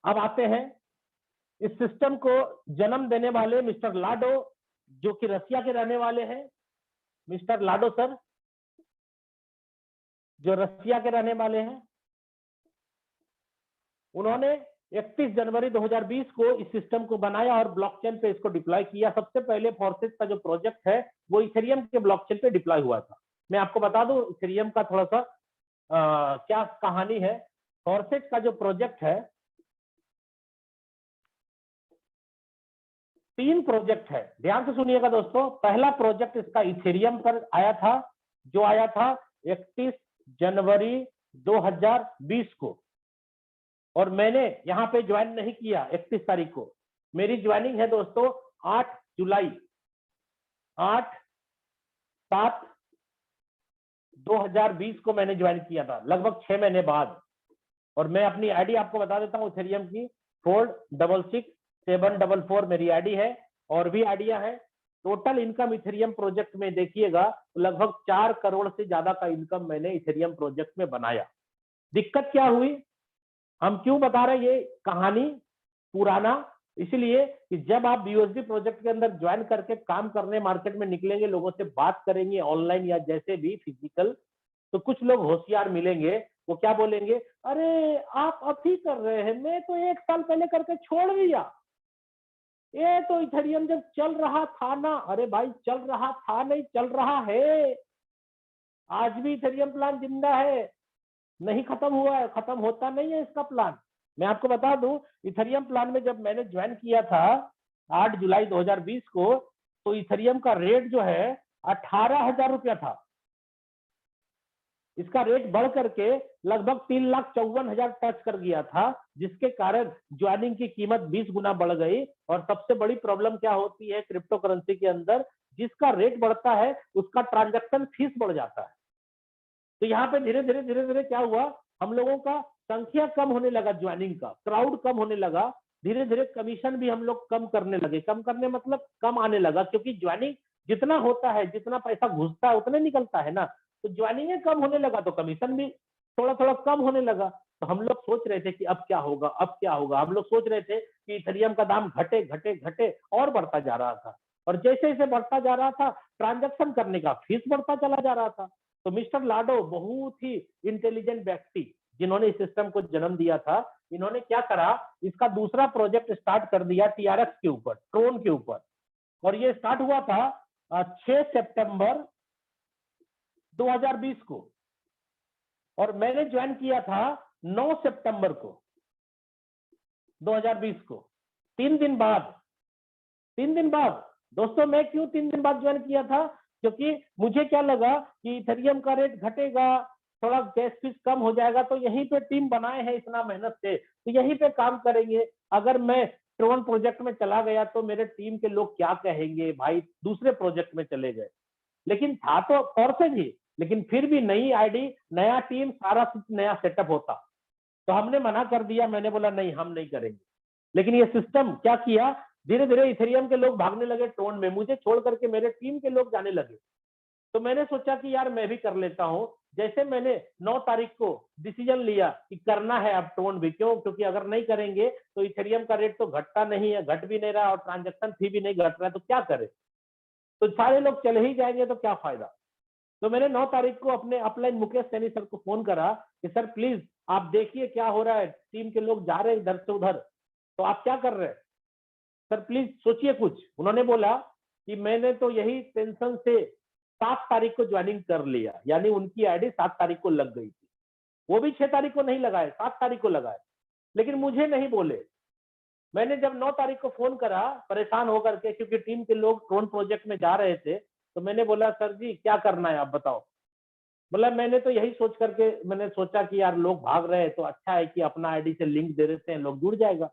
अब आते हैं इस सिस्टम को जन्म देने वाले मिस्टर लाडो, जो कि रसिया के रहने वाले हैं। मिस्टर लाडो सर, जो रसिया के रहने वाले हैं, उन्होंने 31 जनवरी 2020 को इस सिस्टम को बनाया और ब्लॉकचेन पे इसको डिप्लॉय किया। सबसे पहले फोर्सेस का जो प्रोजेक्ट है वो इथेरियम के ब्लॉकचेन पे डिप्लॉय हुआ था। मैं आपको बता दूं इथेरियम का थोड़ा सा क्या कहानी है। फोर्सेस का जो प्रोजेक्ट है, 3 प्रोजेक्ट है, ध्यान से सुनिएगा दोस्तों। पहला प्रोजेक्ट इसका इथेरियम पर आया था, जो आया था 31 जनवरी 2020 को। और मैंने यहाँ पे ज्वाइन नहीं किया 31 तारीख को, मेरी ज्वाइनिंग है दोस्तों 8 जुलाई, 8/7/2020 को मैंने ज्वाइन किया था, लगभग 6 महीने बाद। और मैं अपनी आईडी आपको बता देता हूँ इथेरियम की, 466744 मेरी आईडी है। और भी आइडिया है। टोटल इनकम इथेरियम प्रोजेक्ट में देखिएगा लगभग 4 करोड़ से ज्यादा का इनकम मैंने इथेरियम प्रोजेक्ट में बनाया। दिक्कत क्या हुई, हम क्यों बता रहे हैं ये कहानी पुराना, इसलिए कि जब आप बीओएसडी प्रोजेक्ट के अंदर ज्वाइन करके काम करने मार्केट में निकलेंगे, लोगों से बात करेंगे ऑनलाइन या जैसे भी फिजिकल, तो कुछ लोग होशियार मिलेंगे। वो क्या बोलेंगे, अरे आप अभी कर रहे हैं, मैं तो 1 साल पहले करके छोड़ दिया, ये तो इथेरियम जब चल रहा था ना। अरे भाई, चल रहा था नहीं, चल रहा है। आज भी इथेरियम प्लान जिंदा है, नहीं खत्म हुआ है, खत्म होता नहीं है इसका प्लान। मैं आपको बता दूं, इथेरियम प्लान में जब मैंने ज्वाइन किया था 8 जुलाई 2020 को, तो इथेरियम का रेट जो है 18,000 रुपया था। इसका रेट बढ़ करके लगभग 3,54,000 टच कर गया था, जिसके कारण ज्वाइनिंग की कीमत 20 गुना बढ़ गई। और सबसे बड़ी प्रॉब्लम क्या होती है क्रिप्टो करेंसी के अंदर, जिसका रेट बढ़ता है उसका ट्रांजैक्शन फीस बढ़ जाता है। तो यहाँ पे धीरे धीरे क्या हुआ, हम लोगों का संख्या कम होने लगा, ज्वाइनिंग का क्राउड कम होने लगा। धीरे धीरे कमीशन भी हम लोग कम करने लगे, कम करने मतलब कम आने लगा, क्योंकि ज्वाइनिंग जितना होता है, जितना पैसा घुसता है उतने निकलता है ना। तो ज्वाइनिंग कम होने लगा तो कमीशन भी थोड़ा थोड़ा कम होने लगा। तो हम लोग सोच रहे थे कि अब क्या होगा, अब क्या होगा। हम लोग सोच रहे थे कि इथेरियम का दाम घटे घटे घटे, और बढ़ता जा रहा था। और जैसे जैसे बढ़ता जा रहा था, ट्रांजैक्शन करने का फीस बढ़ता चला जा रहा था। तो मिस्टर लाडो बहुत ही इंटेलिजेंट व्यक्ति, जिन्होंने इस सिस्टम को जन्म दिया था, इन्होंने क्या करा, इसका दूसरा प्रोजेक्ट स्टार्ट कर दिया टीआरएक्स के ऊपर, ट्रोन के ऊपर। और ये स्टार्ट हुआ था 6 सितंबर 2020 को, और मैंने ज्वाइन किया था 9 सितंबर को 2020 को। 3 दिन बाद 3 दिन बाद दोस्तों, मैं क्यों 3 दिन बाद ज्वाइन किया था? क्योंकि मुझे क्या लगा कि इथेरियम का रेट घटेगा, थोड़ा गैस फीस कम हो जाएगा, तो यहीं पे टीम बनाए हैं इतना मेहनत से, तो यहीं पे काम करेंगे। अगर मैं ट्रोन प्रोजेक्ट में चला गया तो मेरे टीम के लोग क्या कहेंगे, भाई दूसरे प्रोजेक्ट में चले गए। लेकिन था तो फोर्सेज ही, लेकिन फिर भी नई आईडी, नया टीम, सारा कुछ नया सेटअप होता, तो हमने मना कर दिया। मैंने बोला नहीं, हम नहीं करेंगे। लेकिन ये सिस्टम क्या किया, धीरे धीरे इथेरियम के लोग भागने लगे ट्रोन में, मुझे छोड़ करके मेरे टीम के लोग जाने लगे। तो मैंने सोचा कि यार मैं भी कर लेता हूं। जैसे मैंने 9 तारीख को डिसीजन लिया कि करना है अब ट्रोन भी, क्यों? क्योंकि अगर नहीं करेंगे तो इथेरियम का रेट तो घटता नहीं है, घट भी नहीं रहा, और ट्रांजेक्शन फी भी नहीं घट रहा है, तो क्या करें? तो सारे लोग चले ही जाएंगे तो क्या फायदा। तो मैंने 9 तारीख को अपने अपलाइन मुकेश सैनी सर को फोन करा कि सर प्लीज आप देखिए क्या हो रहा है, टीम के लोग जा रहे हैं इधर से उधर, तो आप क्या कर रहे हैं सर, प्लीज सोचिए कुछ। उन्होंने बोला कि मैंने तो यही टेंशन से 7 तारीख को ज्वाइनिंग कर लिया, यानी उनकी आईडी 7 तारीख को लग गई थी। वो भी 6 तारीख को नहीं लगाए, 7 तारीख को लगाए, लेकिन मुझे नहीं बोले। मैंने जब 9 तारीख को फोन करा परेशान होकर के, क्योंकि टीम के लोग ट्रोन प्रोजेक्ट में जा रहे थे, तो मैंने बोला सर जी क्या करना है आप बताओ। बोला मैंने तो यही सोच करके मैंने सोचा कि यार लोग भाग रहे हैं तो अच्छा है कि अपना आईडी से लिंक दे देते हैं, लोग जुड़ जाएगा।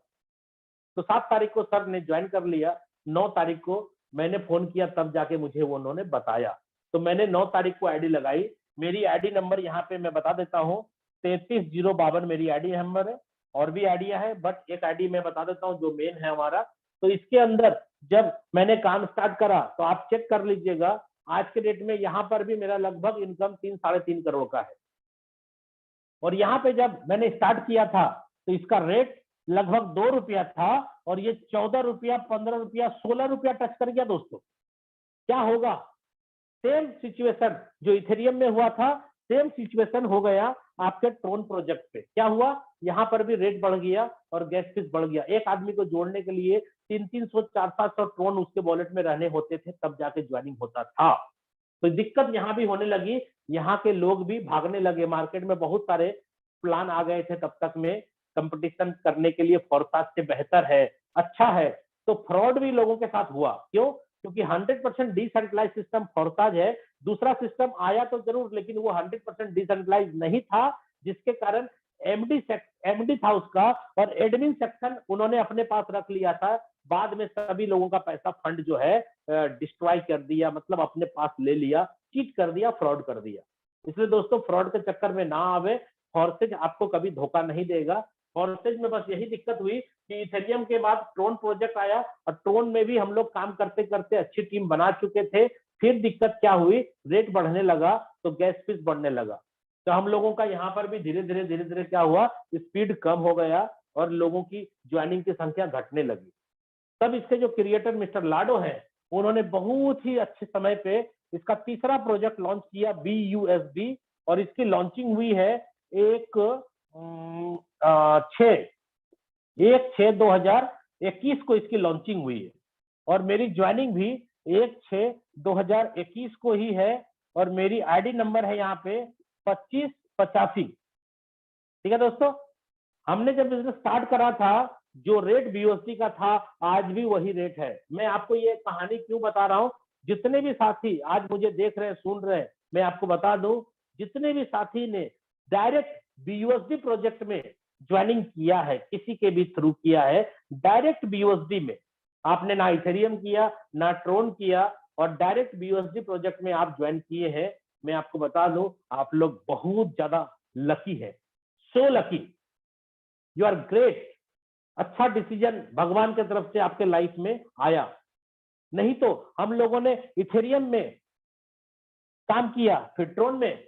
तो 7 तारीख को सर ने ज्वाइन कर लिया। 9 तारीख को मैंने फोन किया, तब जाके मुझे वो उन्होंने बताया। तो मैंने 9 तारीख को आईडी लगाई। मेरी आईडी नंबर यहाँ पे मैं बता देता हूँ, 33,052 मेरी आईडी नंबर है। और भी आइडिया है, बट एक आईडी मैं बता देता हूँ जो मेन है हमारा। तो इसके अंदर जब मैंने काम स्टार्ट करा तो आप चेक कर लीजिएगा, आज के डेट में यहाँ पर भी मेरा लगभग इनकम 3-3.5 करोड़ का है। और यहाँ पे जब मैंने स्टार्ट किया था तो इसका रेट लगभग 2 रुपया था, और ये 14 रुपया, 15 रुपया, 16 रुपया टच कर गया दोस्तों। क्या होगा? सेम सिचुएशन जो इथेरियम में हुआ था, सेम सिचुएशन हो गया आपके ट्रोन प्रोजेक्ट पे। क्या हुआ? यहाँ पर भी रेट बढ़ गया और गैस फीस बढ़ गया। एक आदमी को जोड़ने के लिए 300-300, 400-500 ट्रोन उसके वॉलेट में रहने होते थे, तब जाके ज्वाइनिंग होता था। तो दिक्कत यहाँ भी होने लगी, यहाँ के लोग भी भागने लगे। मार्केट में बहुत सारे प्लान आ गए थे तब तक में, कंपटीशन करने के लिए फोरकास्ट से बेहतर है, अच्छा है। तो फ्रॉड भी लोगों के साथ हुआ। क्यों? क्योंकि 100% डिसेंट्रलाइज सिस्टम फोरकास्ट है। दूसरा सिस्टम आया तो जरूर, लेकिन वो 100% डिसेंट्रलाइज नहीं था, जिसके कारण एमडी था उसका, और एडमिन सेक्शन उन्होंने अपने पास रख लिया था। बाद में सभी लोगों का पैसा फंड जो है डिस्ट्रॉय कर दिया, मतलब अपने पास ले लिया, चीट कर दिया, फ्रॉड कर दिया। इसलिए दोस्तों फ्रॉड के चक्कर में ना आवे। फोर्सेज आपको कभी धोखा नहीं देगा। फोर्सेज में बस यही दिक्कत हुई कि इथेरियम के बाद ट्रोन प्रोजेक्ट आया, और ट्रोन में भी हम लोग काम करते करते अच्छी टीम बना चुके थे। फिर दिक्कत क्या हुई? रेट बढ़ने लगा तो गैस फीस बढ़ने लगा। तो हम लोगों का यहाँ पर भी धीरे धीरे क्या हुआ, स्पीड कम हो गया और लोगों की ज्वाइनिंग की संख्या घटने लगी। तब इसके जो क्रिएटर मिस्टर लाडो हैं, उन्होंने बहुत ही अच्छे समय पे इसका तीसरा प्रोजेक्ट लॉन्च किया, BUSD, और इसकी लॉन्चिंग हुई है 1/6/2021 को इसकी लॉन्चिंग हुई है। और मेरी ज्वाइनिंग भी 1/6/2021 को ही है। और मेरी आईडी नंबर है यहाँ पे 2585। ठीक है दोस्तों, हमने जब बिजनेस स्टार्ट करा था, जो रेट BUSD का था, आज भी वही रेट है। मैं आपको ये कहानी क्यों बता रहा हूँ, जितने भी साथी आज मुझे देख रहे हैं, सुन रहे हैं, मैं आपको बता दूं, जितने भी साथी ने डायरेक्ट BUSD प्रोजेक्ट में ज्वाइनिंग किया है, किसी के भी थ्रू किया है, डायरेक्ट BUSD में, आपने ना इथेरियम किया ना ट्रोन किया, और डायरेक्ट BUSD प्रोजेक्ट में आप ज्वाइन किए हैं, मैं आपको बता दूं आप लोग बहुत ज्यादा लकी है। So lucky, you are great. अच्छा डिसीजन भगवान की तरफ से आपके लाइफ में आया। नहीं तो हम लोगों ने इथेरियम में काम किया, फिर ट्रोन में,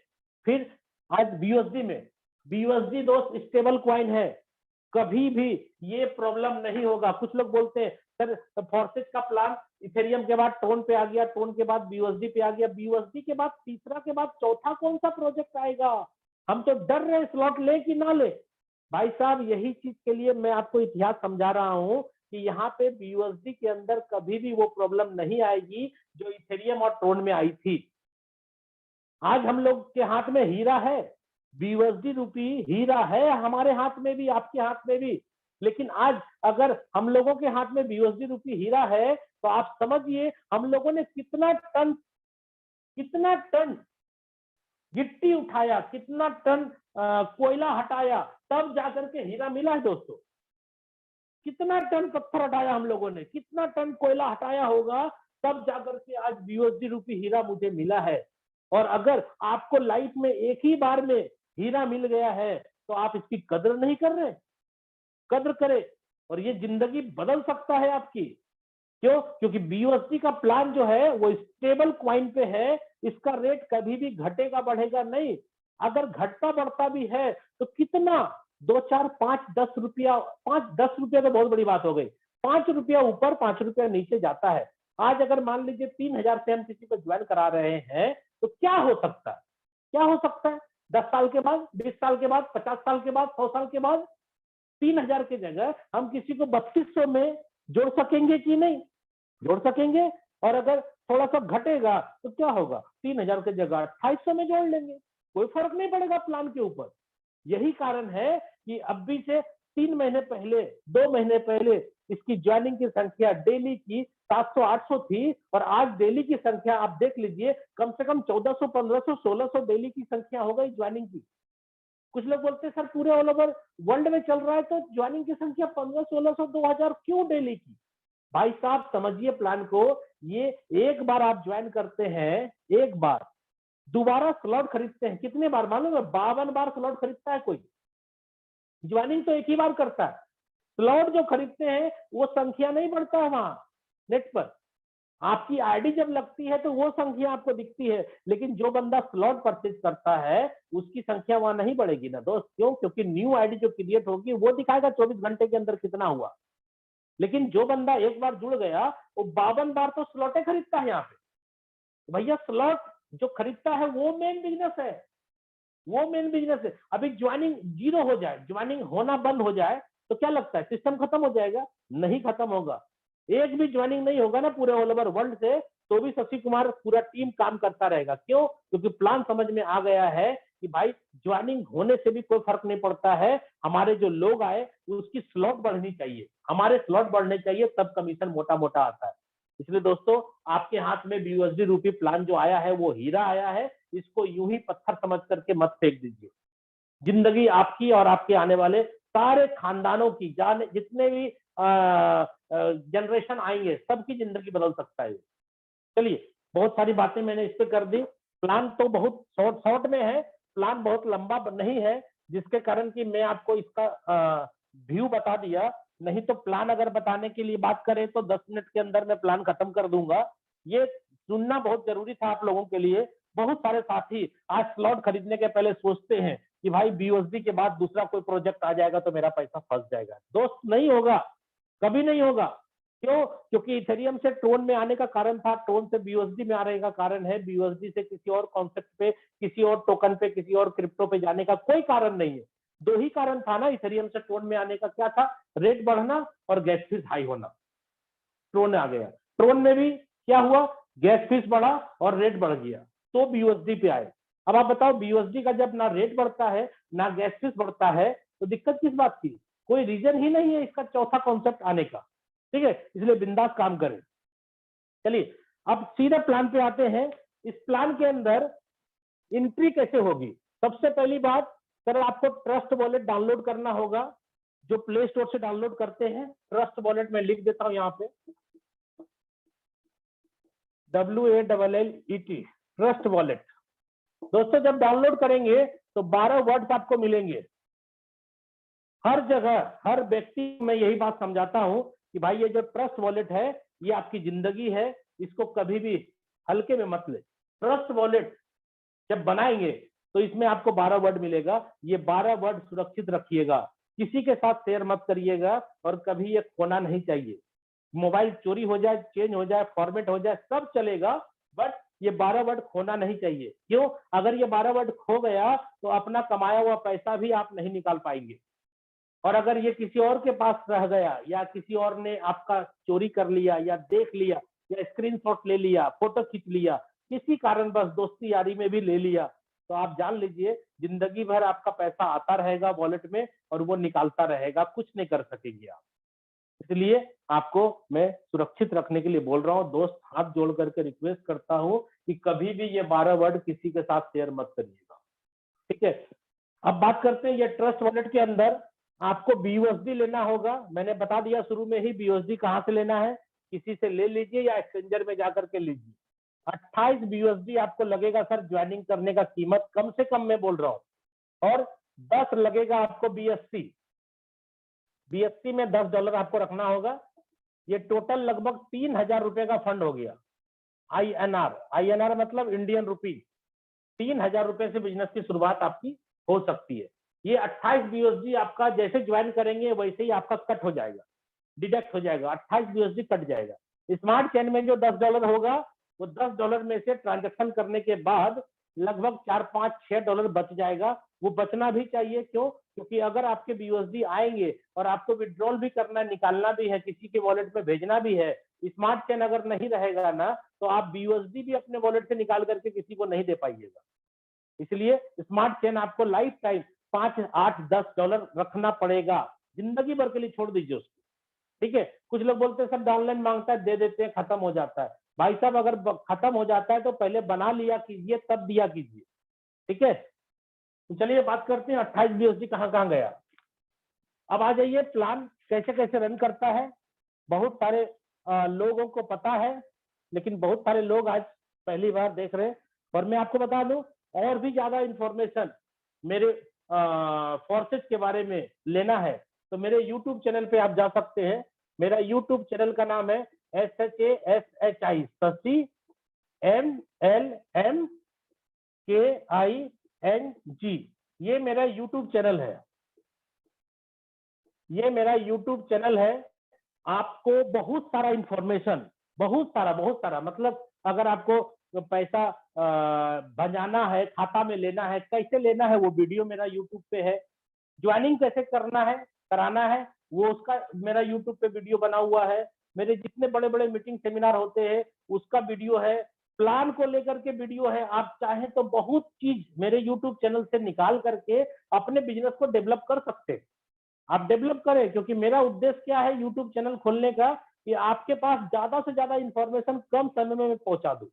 फिर आज BUSD में। BUSD दोस्त स्टेबल कॉइन है, कभी भी ये प्रॉब्लम नहीं होगा। कुछ लोग बोलते हैं सर फोर्सेज का प्लान इथेरियम के बाद ट्रोन पे आ गया, ट्रोन के बाद BUSD पे आ गया, BUSD के बाद तीसरा के बाद चौथा कौन सा प्रोजेक्ट आएगा? हम तो डर रहे स्लॉट ले कि ना ले। भाई साहब यही चीज के लिए मैं आपको इतिहास समझा रहा हूं कि यहाँ पे BUSD के अंदर कभी भी वो प्रॉब्लम नहीं आएगी जो इथेरियम और ट्रोन में आई थी। आज हम लोग के हाथ में हीरा है, BUSD रूपी हीरा है, हमारे हाथ में भी, आपके हाथ में भी। लेकिन आज अगर हम लोगों के हाथ में BUSD रूपी हीरा है तो आप समझिए हम लोगों ने कितना टन गिट्टी उठाया, कितना टन कोयला हटाया, तब जाकर के हीरा मिला है दोस्तों। कितना टन पत्थर हटाया हम लोगों ने, कितना टन कोयला हटाया होगा, तब जाकर के आज BUSD रूपी हीरा मुझे मिला है। और अगर आपको लाइफ में एक ही बार में हीरा मिल गया है तो आप इसकी कदर नहीं कर रहे, कद्र करें और ये जिंदगी बदल सकता है आपकी। क्यों? क्योंकि BUSD का प्लान जो है वो स्टेबल कॉइन पे है, इसका रेट कभी भी घटेगा बढ़ेगा नहीं। अगर घटता बढ़ता भी है तो कितना 2 4 5 10 रुपया, 5-10 रुपया तो बहुत बड़ी बात हो गई, 5 रुपया ऊपर 5 रुपया नीचे जाता है। आज अगर मान लीजिए 3000 से हम किसी को ज्वाइन करा रहे हैं तो क्या हो सकता है, क्या हो सकता है 10 साल के बाद, 20 साल के बाद, 50 साल के बाद, 100 साल के बाद 3000 की जगह हम किसी को 3200 में जोड़ सकेंगे कि नहीं? जोड़ सकेंगे। और अगर थोड़ा सा घटेगा तो क्या होगा, 3000 की जगह 2800 में जोड़ लेंगे, कोई फर्क नहीं पड़ेगा प्लान के ऊपर। यही कारण है कि अभी से 3 महीने पहले, 2 महीने पहले इसकी ज्वाइनिंग की संख्या डेली की 700-800 थी और आज डेली की संख्या आप देख लीजिए कम से कम 1400, 1500, 1600 डेली की संख्या हो गई ज्वाइनिंग की। कुछ लोग बोलते हैं सर पूरे ऑल ओवर वर्ल्ड में चल रहा है तो ज्वाइनिंग की संख्या 1500, 1600, 2000 क्यों डेली की? भाई साहब समझिए प्लान को, ये एक बार आप ज्वाइन करते हैं, एक बार, दोबारा स्लॉट खरीदते हैं कितने बार मालूम है? 52 बार स्लॉट खरीदता है कोई, ज्वाइनिंग तो एक ही बार करता है। स्लॉट जो खरीदते हैं वो संख्या नहीं बढ़ता है वहां नेट पर, आपकी आईडी जब लगती है तो वो संख्या आपको दिखती है, लेकिन जो बंदा स्लॉट परचेज करता है उसकी संख्या वहां नहीं बढ़ेगी ना दोस्त। क्यों? क्योंकि न्यू आईडी जो क्रिएट होगी वो दिखाएगा 24 घंटे के अंदर कितना हुआ, लेकिन जो बंदा एक बार जुड़ गया वो 52 बार तो स्लॉटे खरीदता है यहाँ पे। भैया स्लॉट जो खरीदता है वो मेन बिजनेस है, वो मेन बिजनेस है। अभी ज्वाइनिंग जीरो हो जाए, ज्वाइनिंग होना बंद हो जाए तो क्या लगता है सिस्टम खत्म हो जाएगा? नहीं खत्म होगा। एक भी ज्वाइनिंग नहीं होगा ना पूरे ऑल ओवर वर्ल्ड से तो भी शशि कुमार पूरा टीम काम करता रहेगा। क्यों? क्योंकि प्लान समझ में आ गया है कि भाई ज्वाइनिंग होने से भी कोई फर्क नहीं पड़ता है, हमारे जो लोग आए उसकी स्लॉट बढ़नी चाहिए, हमारे स्लॉट बढ़ने चाहिए, तब कमीशन मोटा मोटा आता है। इसलिए दोस्तों आपके हाथ में BUSD रूपी प्लान जो आया है वो हीरा आया है, इसको यूं ही पत्थर समझ करके मत फेंक दीजिए। जिंदगी आपकी और आपके आने वाले सारे खानदानों की, जाने जितने भी जनरेशन आएंगे सबकी जिंदगी बदल सकता है। चलिए बहुत सारी बातें मैंने इस पे कर दी। प्लान तो बहुत शॉर्ट में है, प्लान बहुत लंबा नहीं है, जिसके कारण कि मैं आपको इसका व्यू बता दिया। नहीं तो प्लान अगर बताने के लिए बात करें तो 10 मिनट के अंदर मैं प्लान खत्म कर दूंगा। ये सुनना बहुत जरूरी था आप लोगों के लिए। बहुत सारे साथी आज स्लॉट खरीदने के पहले सोचते हैं कि भाई BUSD के बाद दूसरा कोई प्रोजेक्ट आ जाएगा तो मेरा पैसा फंस जाएगा। दोस्त नहीं होगा, कभी नहीं होगा। क्यों? क्योंकि इथेरियम से ट्रोन में आने का कारण था, ट्रोन से BUSD में आने का कारण है, BUSD से किसी और कॉन्सेप्ट पे, किसी और टोकन पे, किसी और क्रिप्टो पे जाने का कोई कारण नहीं है। दो ही कारण था ना इथेरियम से ट्रोन में आने का, क्या था? रेट बढ़ना और गैस फीस हाई होना। ट्रोन आ गया, ट्रोन में भी क्या हुआ? गैस फीस बढ़ा और रेट बढ़ गया तो BUSD पे आए। अब आप बताओ BUSD का जब ना रेट बढ़ता है ना गैस फीस बढ़ता है तो दिक्कत किस बात की? कोई रीजन ही नहीं है इसका चौथा कॉन्सेप्ट आने का। ठीक है, इसलिए बिंदास काम करें। चलिए अब सीधा प्लान पे आते हैं। इस प्लान के अंदर एंट्री कैसे होगी? सबसे पहली बात, सर आपको ट्रस्ट वॉलेट डाउनलोड करना होगा, जो प्ले स्टोर से डाउनलोड करते हैं। ट्रस्ट वॉलेट में लिख देता हूं यहाँ पे, WALLET, ट्रस्ट वॉलेट। दोस्तों जब डाउनलोड करेंगे तो 12 वर्ड्स आपको मिलेंगे। हर जगह हर व्यक्ति मैं यही बात समझाता हूं कि भाई ये जो ट्रस्ट वॉलेट है ये आपकी जिंदगी है, इसको कभी भी हल्के में मत ले। ट्रस्ट वॉलेट जब बनाएंगे तो इसमें आपको 12 वर्ड मिलेगा, ये 12 वर्ड सुरक्षित रखिएगा, किसी के साथ शेयर मत करिएगा और कभी ये खोना नहीं चाहिए। मोबाइल चोरी हो जाए, चेंज हो जाए, फॉर्मेट हो जाए, सब चलेगा, बट ये 12 वर्ड खोना नहीं चाहिए। क्यों? अगर ये 12 वर्ड खो गया तो अपना कमाया हुआ पैसा भी आप नहीं निकाल पाएंगे। और अगर ये किसी और के पास रह गया या किसी और ने आपका चोरी कर लिया या देख लिया या स्क्रीनशॉट ले लिया, फोटो खींच लिया, किसी कारणवश दोस्ती यारी में भी ले लिया, तो आप जान लीजिए जिंदगी भर आपका पैसा आता रहेगा वॉलेट में और वो निकालता रहेगा, कुछ नहीं कर सकेंगे आप। इसलिए आपको मैं सुरक्षित रखने के लिए बोल रहा हूँ। दोस्त, हाथ जोड़ करके रिक्वेस्ट करता हूँ कि कभी भी ये 12 वर्ड किसी के साथ शेयर मत करिएगा, ठीक है। अब बात करते हैं, ये ट्रस्ट वॉलेट के अंदर आपको BUSD लेना होगा। मैंने बता दिया शुरू में ही BUSD कहाँ से लेना है, किसी से ले लीजिए या एक्सचेंजर में जाकर के लीजिए। 28 BUSD आपको लगेगा सर ज्वाइनिंग करने का कीमत, कम से कम मैं बोल रहा हूँ, और 10 लगेगा आपको BSC में $10 आपको रखना होगा। ये टोटल लगभग 3000 रुपए का फंड हो गया। INR मतलब इंडियन रुपी। 3000 रुपए से बिजनेस की शुरुआत आपकी हो सकती है। ये 28 BUSD आपका जैसे ज्वाइन करेंगे वैसे ही आपका कट हो जाएगा, डिडक्ट हो जाएगा, 28 BUSD कट जाएगा। स्मार्ट चेन में जो $10 होगा वो $10 में से ट्रांजेक्शन करने के बाद लगभग $4-5-6 बच जाएगा। वो बचना भी चाहिए, क्यों? क्योंकि अगर आपके BUSD आएंगे और आपको विड्रॉल भी करना है, निकालना भी है, किसी के वॉलेट में भेजना भी है, स्मार्ट चेन अगर नहीं रहेगा ना तो आप BUSD भी अपने वॉलेट से निकाल करके किसी को नहीं दे पाइएगा। इसलिए स्मार्ट चेन आपको लाइफ टाइम $5-8-10 रखना पड़ेगा, जिंदगी भर के लिए छोड़ दीजिए उसको, ठीक है। कुछ लोग बोलते हैं सर डाउनलाइन मांगता है, दे देते हैं, खत्म हो जाता है। भाई साहब, अगर खत्म हो जाता है तो पहले बना लिया कीजिए, तब दिया कीजिए, ठीक है। तो चलिए बात करते हैं 28 BUSD कहाँ कहाँ गया। अब आ जाइए, प्लान कैसे कैसे रन करता है। बहुत सारे लोगों को पता है, लेकिन बहुत सारे लोग आज पहली बार देख रहे हैं। और मैं आपको बता दूं, और भी ज्यादा इंफॉर्मेशन मेरे फोर्सेज के बारे में लेना है तो मेरे यूट्यूब चैनल पे आप जा सकते हैं। मेरा यूट्यूब चैनल का नाम है SHASHI, शशि MLMKING। ये मेरा यूट्यूब चैनल है, ये मेरा यूट्यूब चैनल है। आपको बहुत सारा इंफॉर्मेशन, बहुत सारा मतलब अगर आपको पैसा भंजाना है, खाता में लेना है, कैसे लेना है, वो वीडियो मेरा यूट्यूब पे है। ज्वाइनिंग कैसे करना है, कराना है, वो उसका मेरा यूट्यूब पे वीडियो बना हुआ है। मेरे जितने बड़े बड़े मीटिंग सेमिनार होते हैं उसका वीडियो है, प्लान को लेकर के वीडियो है। आप चाहें तो बहुत चीज मेरे यूट्यूब चैनल से निकाल करके अपने बिजनेस को डेवलप कर सकते हैं। आप डेवलप करें, क्योंकि मेरा उद्देश्य क्या है यूट्यूब चैनल खोलने का, कि आपके पास ज्यादा से ज्यादा इंफॉर्मेशन कम समय में पहुंचा दूं,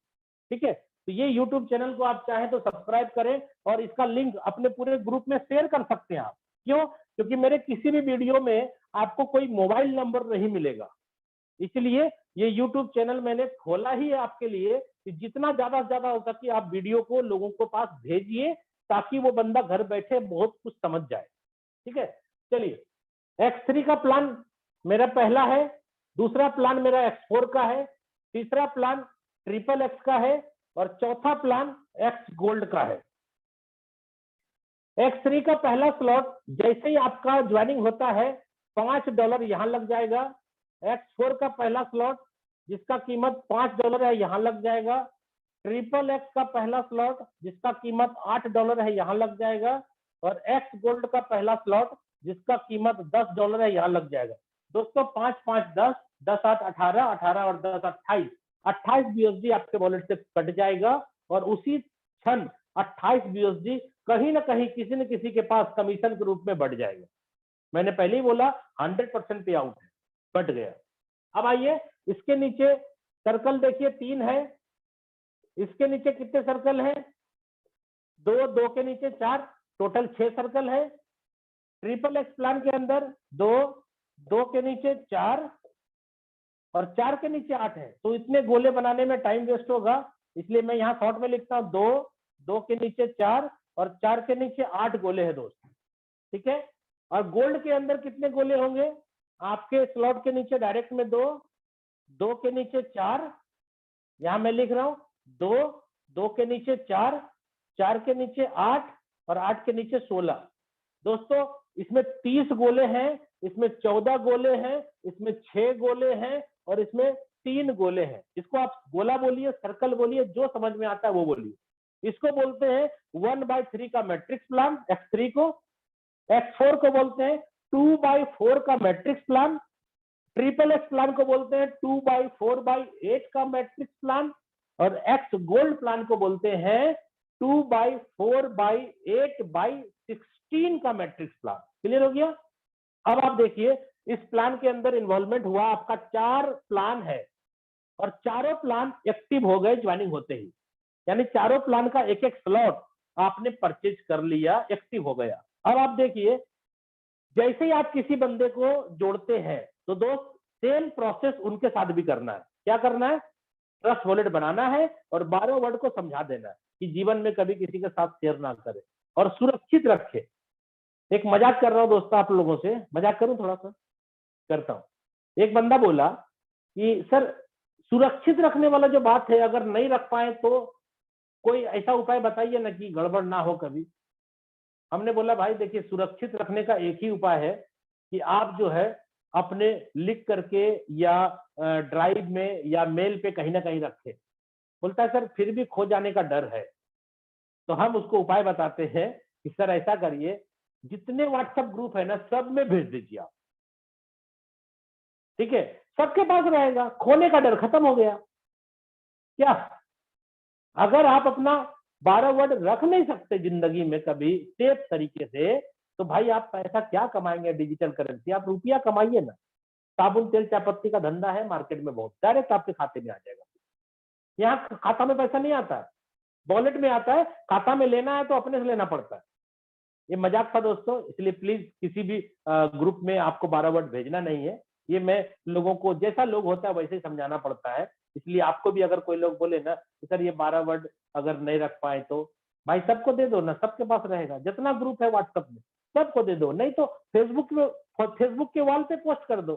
ठीक है। तो ये यूट्यूब चैनल को आप चाहें तो सब्सक्राइब करें और इसका लिंक अपने पूरे ग्रुप में शेयर कर सकते हैं आप। क्यों? क्योंकि मेरे किसी भी वीडियो में आपको कोई मोबाइल नंबर नहीं मिलेगा, इसलिए ये यूट्यूब चैनल मैंने खोला ही है आपके लिए कि जितना ज्यादा से ज्यादा हो सके आप वीडियो को लोगों को पास भेजिए, ताकि वो बंदा घर बैठे बहुत कुछ समझ जाए, ठीक है। चलिए, X3 का प्लान मेरा पहला है, दूसरा प्लान मेरा X4 का है, तीसरा प्लान XXX का है और चौथा प्लान X गोल्ड का है। X3 का पहला स्लॉट जैसे ही आपका ज्वाइनिंग होता है $5 यहां लग जाएगा। X4 का पहला स्लॉट जिसका कीमत $5 है यहां लग जाएगा। XXX का पहला स्लॉट जिसका कीमत $8 है यहां लग जाएगा। और X गोल्ड का पहला स्लॉट जिसका कीमत $10 है यहां लग जाएगा। दोस्तों 5, 5, 10, 10, 8, 18, 18 और 10, 28, 28 BUSD आपके वॉलेट से कट जाएगा और उसी क्षण 28 BUSD कहीं ना कहीं किसी न किसी के पास कमीशन के रूप में बढ़ जाएगा। मैंने पहले ही बोला 100% पे आउट है, बढ़ गया। अब आइए, इसके नीचे सर्कल देखिए 3 है, इसके नीचे कितने सर्कल है? 2, 2 के नीचे 4, टोटल 6 सर्कल है। XXX प्लान के अंदर 2, 2 के नीचे 4 और 4 के नीचे 8 है। तो इतने गोले बनाने में टाइम वेस्ट होगा, इसलिए मैं यहाँ शॉर्ट में लिखता हूँ 2, 2 के नीचे 4 और 4 के नीचे 8 गोले हैं दोस्त, ठीक है। और गोल्ड के अंदर कितने गोले होंगे? आपके स्लॉट के नीचे डायरेक्ट में 2, 2 के नीचे 4, यहां मैं लिख रहा हूं 2, 2 के नीचे 4, 4 के नीचे 8 और 8 के नीचे 16। दोस्तों इसमें 30 गोले हैं, इसमें 14 गोले हैं, इसमें 6 गोले हैं और इसमें 3 गोले हैं। इसको आप गोला बोलिए, सर्कल बोलिए, जो समझ में आता है वो बोलिए। इसको बोलते हैं 1/3 का मैट्रिक्स प्लान X3 को। X4 को बोलते हैं 2/4 का मैट्रिक्स प्लान। XXX प्लान को बोलते हैं 2/4/8 का मैट्रिक्स प्लान। और X गोल्ड प्लान को बोलते हैं 2/4/8/16 का मैट्रिक्स प्लान। क्लियर हो गया? अब आप देखिए इस प्लान के अंदर इन्वॉल्वमेंट हुआ आपका 4 प्लान है और चारों प्लान एक्टिव हो गए ज्वाइनिंग होते ही, यानी चारों प्लान का एक एक स्लॉट आपने परचेज कर लिया, एक्टिव हो गया। अब आप देखिए जैसे ही आप किसी बंदे को जोड़ते हैं तो दोस्त सेम प्रोसेस उनके साथ भी करना है। क्या करना है? ट्रस्ट वॉलेट बनाना है और 12 वर्ड को समझा देना है कि जीवन में कभी किसी के साथ शेयर ना करे और सुरक्षित रखे। एक मजाक कर रहा हूं दोस्तों आप लोगों से, मजाक करूं थोड़ा सा? करता हूं। एक बंदा बोला कि सर सुरक्षित रखने वाला जो बात है अगर नहीं रख पाए तो कोई ऐसा उपाय बताइए ना कि गड़बड़ ना हो कभी। हमने बोला भाई देखिए सुरक्षित रखने का एक ही उपाय है कि आप जो है अपने लिख करके या ड्राइव में या मेल पे कहीं ना कहीं रखें। बोलता है सर फिर भी खो जाने का डर है। तो हम उसको उपाय बताते हैं कि सर ऐसा करिए, जितने व्हाट्सएप ग्रुप है ना सब में भेज दीजिए आप, ठीक है? सबके पास रहेगा, खोने का डर खत्म हो गया। क्या अगर आप अपना 12 वर्ड रख नहीं सकते जिंदगी में कभी सेफ तरीके से, तो भाई आप पैसा क्या कमाएंगे डिजिटल करेंसी? आप रुपया कमाइए ना। साबुन तेल चायपत्ती का धंधा है मार्केट में बहुत, डायरेक्ट आपके खाते में आ जाएगा। यहाँ खाता में पैसा नहीं आता है, वॉलेट में आता है। खाता में लेना है तो अपने से लेना पड़ता है। ये मजाक था दोस्तों, इसलिए प्लीज किसी भी ग्रुप में आपको 12 वर्ड भेजना नहीं है। ये मैं लोगों को, जैसा लोग होता है वैसे ही समझाना पड़ता है। इसलिए आपको भी अगर कोई लोग बोले ना कि सर ये 12 वर्ड अगर नहीं रख पाए तो भाई सबको दे दो ना, सबके पास रहेगा। जितना ग्रुप है व्हाट्सएप में सबको दे दो, नहीं तो फेसबुक के वॉल पे पोस्ट कर दो,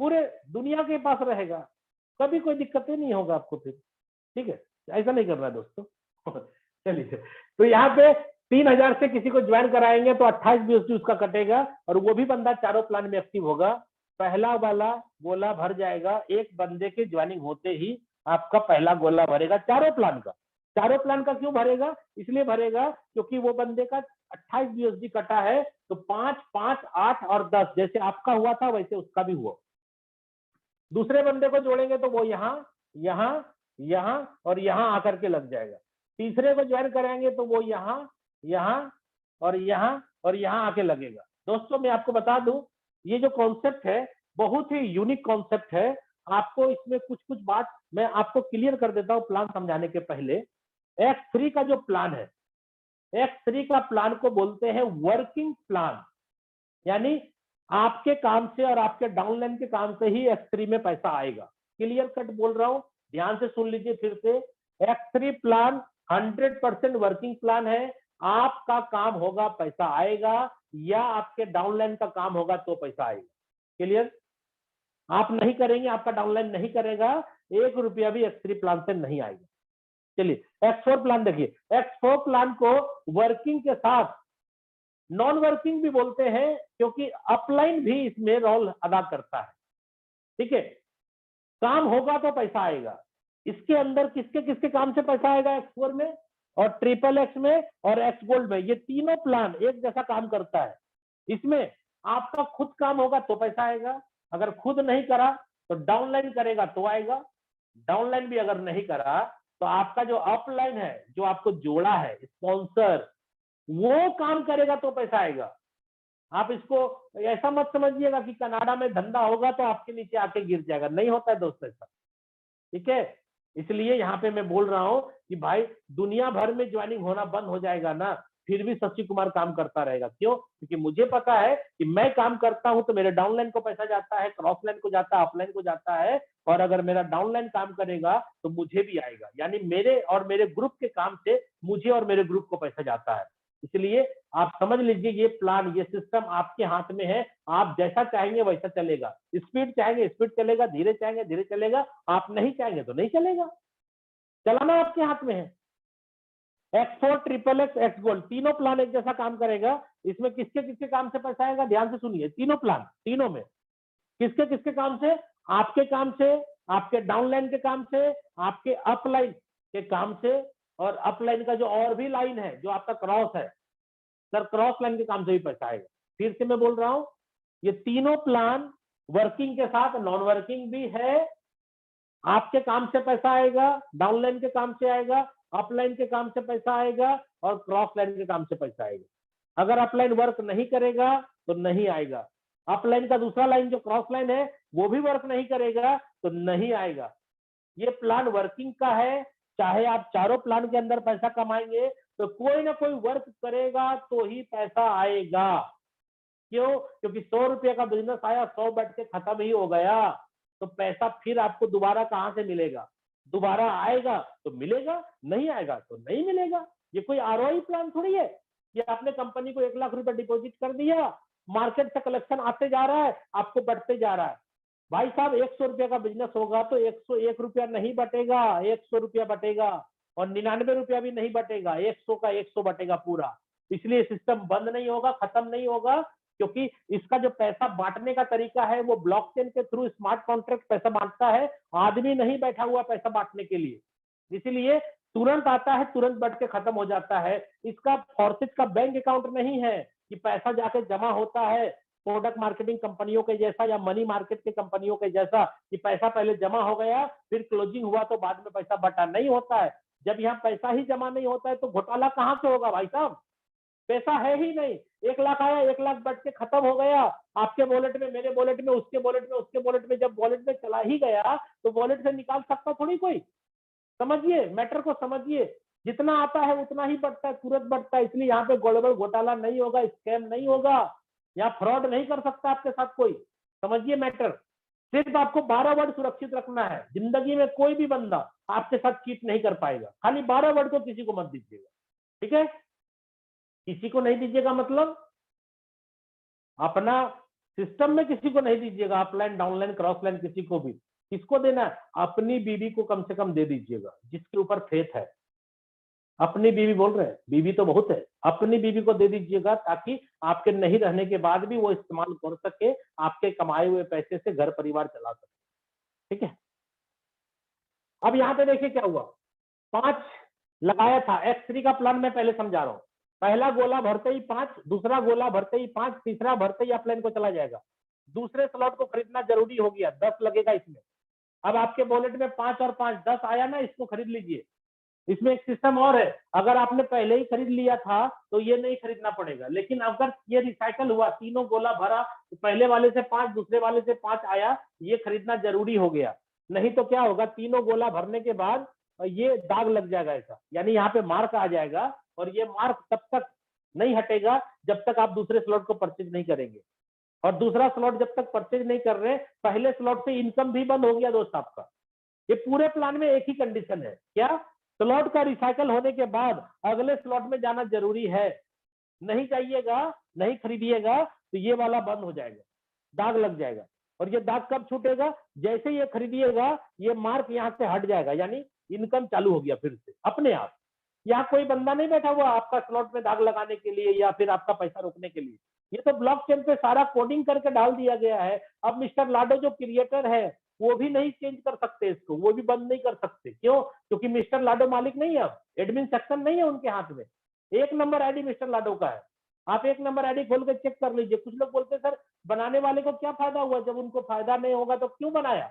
पूरे दुनिया के पास रहेगा, कभी कोई दिक्कत ही नहीं होगा आपको फिर। ठीक है, ऐसा नहीं करना है दोस्तों। चलिए, तो यहाँ पे 3000 से किसी को ज्वाइन कराएंगे तो 28 BSD उसका कटेगा और वो भी बंदा चारों प्लान में एक्टिव होगा। पहला वाला गोला भर जाएगा एक बंदे के ज्वाइनिंग होते ही। आपका पहला गोला भरेगा चारों प्लान का। चारों प्लान का क्यों भरेगा? इसलिए भरेगा क्योंकि वो बंदे का 28 BSD कटा है, तो 5, 5, 8 और 10 जैसे आपका हुआ था वैसे उसका भी हुआ। दूसरे बंदे को जोड़ेंगे तो वो यहाँ, यहाँ, यहाँ और यहाँ आकर के लग जाएगा। तीसरे को ज्वाइन कराएंगे तो वो यहाँ, यहाँ और यहाँ और यहाँ आके लगेगा। दोस्तों मैं आपको बता दूं, ये जो कॉन्सेप्ट है बहुत ही यूनिक कॉन्सेप्ट है। आपको इसमें कुछ कुछ बात मैं आपको क्लियर कर देता हूँ प्लान समझाने के पहले। X3 का जो प्लान है, X3 का प्लान को बोलते हैं वर्किंग प्लान, यानी आपके काम से और आपके डाउनलाइन के काम से ही X3 में पैसा आएगा। क्लियर कट बोल रहा हूं, ध्यान से सुन लीजिए फिर से। X3 प्लान 100% वर्किंग प्लान है। आपका काम होगा पैसा आएगा, या आपके डाउनलाइन का काम होगा तो पैसा आएगा। क्लियर? आप नहीं करेंगे, आपका डाउनलाइन नहीं करेगा, 1 रुपया भी X3 प्लान से नहीं आएगा। चलिए X4 प्लान देखिए। X4 प्लान को वर्किंग के साथ नॉन वर्किंग भी बोलते हैं क्योंकि अपलाइन भी इसमें रोल अदा करता है। ठीक है, काम होगा तो पैसा आएगा। इसके अंदर किसके किसके काम से पैसा आएगा? X4 में और XXX में और X गोल्ड में। ये तीनों प्लान एक जैसा काम करता है। इसमें आपका खुद काम होगा तो पैसा आएगा, अगर खुद नहीं करा तो डाउनलाइन करेगा तो आएगा। डाउनलाइन भी अगर नहीं करा तो आपका जो अपलाइन है, जो आपको जोड़ा है स्पॉन्सर, वो काम करेगा तो पैसा आएगा। आप इसको ऐसा मत समझिएगा कि कनाडा में धंधा होगा तो आपके नीचे आके गिर जाएगा, नहीं होता है दोस्तों ऐसा। ठीक है, इसलिए यहाँ पे मैं बोल रहा हूँ कि भाई दुनिया भर में ज्वाइनिंग होना बंद हो जाएगा ना, फिर भी शशि कुमार काम करता रहेगा। क्यों? क्योंकि मुझे पता है कि मैं काम करता हूं तो मेरे डाउनलाइन को पैसा जाता है, क्रॉस लाइन को जाता है, अपलाइन को जाता है, और अगर मेरा डाउनलाइन काम करेगा तो मुझे भी आएगा। यानी मेरे और मेरे ग्रुप के काम से मुझे और मेरे ग्रुप को पैसा जाता है। इसलिए आप समझ लीजिए ये प्लान, ये सिस्टम आपके हाथ में है। आप जैसा चाहेंगे वैसा चलेगा। स्पीड चाहेंगे स्पीड चलेगा, धीरे चाहेंगे धीरे चलेगा, आप नहीं चाहेंगे तो नहीं चलेगा। चलाना आपके हाथ में है। X4, XXX, X गोल्ड तीनों प्लान एक जैसा काम करेगा। इसमें किसके किसके काम से पैसा आएगा? ध्यान से सुनिए, तीनों प्लान, तीनों में किसके किसके काम से? आपके काम से, आपके डाउनलाइन के काम से, आपके अपलाइन के काम से, और अपलाइन का जो और भी लाइन है जो आपका क्रॉस है, सर क्रॉस लाइन के काम से भी पैसा आएगा। फिर से मैं बोल रहा हूं, ये तीनों प्लान वर्किंग के साथ नॉन वर्किंग भी है। आपके काम से पैसा आएगा, डाउनलाइन के काम से आएगा, अपलाइन के काम से पैसा आएगा और क्रॉस लाइन के काम से पैसा आएगा। अगर अपलाइन वर्क नहीं करेगा तो नहीं आएगा। अपलाइन का दूसरा लाइन जो क्रॉस लाइन है वो भी वर्क नहीं करेगा तो नहीं आएगा। ये प्लान वर्किंग का है, चाहे आप चारों प्लान के अंदर पैसा कमाएंगे तो कोई ना कोई वर्क करेगा तो ही पैसा आएगा। क्यों? क्योंकि 100 रुपए का बिजनेस आया, 100 बैठ के खत्म ही हो गया, तो पैसा फिर आपको दोबारा कहां से मिलेगा? दोबारा आएगा तो मिलेगा, नहीं आएगा तो नहीं मिलेगा। ये कोई आरओआई प्लान थोड़ी है कि आपने कंपनी को 1 लाख रुपए डिपॉजिट कर दिया, मार्केट से कलेक्शन आते जा रहा है, आपको बढ़ते जा रहा है। भाई साहब 100 रुपया का बिजनेस होगा तो 101 रुपया नहीं बटेगा, 100 रुपया बटेगा, और 99 रुपया भी नहीं बटेगा, 100 का 100 बटेगा पूरा। इसलिए सिस्टम बंद नहीं होगा, खत्म नहीं होगा, क्योंकि इसका जो पैसा बांटने का तरीका है वो ब्लॉकचेन के थ्रू स्मार्ट कॉन्ट्रैक्ट पैसा बांटता है, आदमी नहीं बैठा हुआ पैसा बांटने के लिए। इसीलिए तुरंत आता है, तुरंत बढ़ के खत्म हो जाता है। इसका फोर्सेज का बैंक अकाउंट नहीं है कि पैसा जाके जमा होता है प्रोडक्ट मार्केटिंग कंपनियों के जैसा या मनी मार्केट के कंपनियों के जैसा कि पैसा पहले जमा हो गया फिर क्लोजिंग हुआ तो बाद में पैसा बटा। नहीं होता है। जब यहाँ पैसा ही जमा नहीं होता है तो घोटाला कहाँ से होगा भाई साहब? पैसा है ही नहीं। 1 लाख आया, 1 लाख बढ़ के खत्म हो गया, आपके वॉलेट में, मेरे वॉलेट में, उसके वॉलेट में, उसके वॉलेट में। जब वॉलेट में चला ही गया तो वॉलेट से निकाल सकता थोड़ी कोई। समझिए, मैटर को समझिए। जितना आता है उतना ही बढ़ता है, तुरंत बढ़ता है। इसलिए यहाँ पे गड़बड़ घोटाला नहीं होगा, स्कैम नहीं होगा, यहाँ फ्रॉड नहीं कर सकता आपके साथ कोई। समझिए मैटर। सिर्फ आपको 12 वर्ड सुरक्षित रखना है। जिंदगी में कोई भी बंदा आपके साथ चीट नहीं कर पाएगा। खाली 12 वर्ड को किसी को मत दीजिएगा, ठीक है? किसी को नहीं दीजिएगा मतलब अपना सिस्टम में किसी को नहीं दीजिएगा, अपलाइन डाउनलाइन क्रॉस लाइन किसी को भी। किसको देना है? अपनी बीवी को कम से कम दे दीजिएगा, जिसके ऊपर फेथ है। अपनी बीवी बोल रहे हैं, बीवी तो बहुत है, अपनी बीवी को दे दीजिएगा ताकि आपके नहीं रहने के बाद भी वो इस्तेमाल कर सके, आपके कमाए हुए पैसे से घर परिवार चला सके, ठीक है? अब यहाँ पे देखिए क्या हुआ। 5 लगाया था, X3 का प्लान मैं पहले समझा रहा हूँ। पहला गोला भरते ही 5, दूसरा गोला भरते ही 5, तीसरा भरते ही अपलाइन को चला जाएगा। दूसरे स्लॉट को खरीदना जरूरी हो गया, 10 लगेगा इसमें। अब आपके वॉलेट में 5 और 5 10 आया ना, इसको खरीद लीजिए। इसमें एक सिस्टम और है, अगर आपने पहले ही खरीद लिया था तो ये नहीं खरीदना पड़ेगा। लेकिन अगर ये रिसाइकल हुआ, तीनों गोला भरा, तो पहले वाले से 5 दूसरे वाले से 5 आया, ये खरीदना जरूरी हो गया। नहीं तो क्या होगा, तीनों गोला भरने के बाद ये दाग लग जाएगा ऐसा, यानी यहाँ पे मार्क आ जाएगा, और ये मार्क तब तक नहीं हटेगा जब तक आप दूसरे स्लॉट को परचेज नहीं करेंगे। और दूसरा स्लॉट जब तक परचेज नहीं कर रहे, पहले स्लॉट से इनकम भी बंद हो गया दोस्त आपका। ये पूरे प्लान में एक ही कंडीशन है, क्या? स्लॉट का रिसाइकल होने के बाद अगले स्लॉट में जाना जरूरी है। नहीं जाइएगा, नहीं खरीदिएगा तो ये वाला बंद हो जाएगा, दाग लग जाएगा। और ये दाग कब छूटेगा? जैसे ये खरीदिएगा, ये मार्क यहाँ से हट जाएगा, यानी इनकम चालू हो गया फिर से अपने आप। यहाँ कोई बंदा नहीं बैठा हुआ आपका स्लॉट में दाग लगाने के लिए या फिर आपका पैसा रोकने के लिए। ये तो ब्लॉकचेन पे सारा कोडिंग करके डाल दिया गया है। अब मिस्टर लाडो जो क्रिएटर है वो भी नहीं चेंज कर सकते इसको, वो भी बंद नहीं कर सकते। क्यों? क्योंकि मिस्टर लाडो मालिक नहीं है, अब एडमिन सेक्शन नहीं है उनके हाथ में। 1 नंबर आईडी मिस्टर लाडो का है। आप 1 नंबर आईडी खोल के चेक कर लीजिए। कुछ लोग बोलते सर बनाने वाले को क्या फायदा हुआ, जब उनको फायदा नहीं होगा तो क्यों बनाया,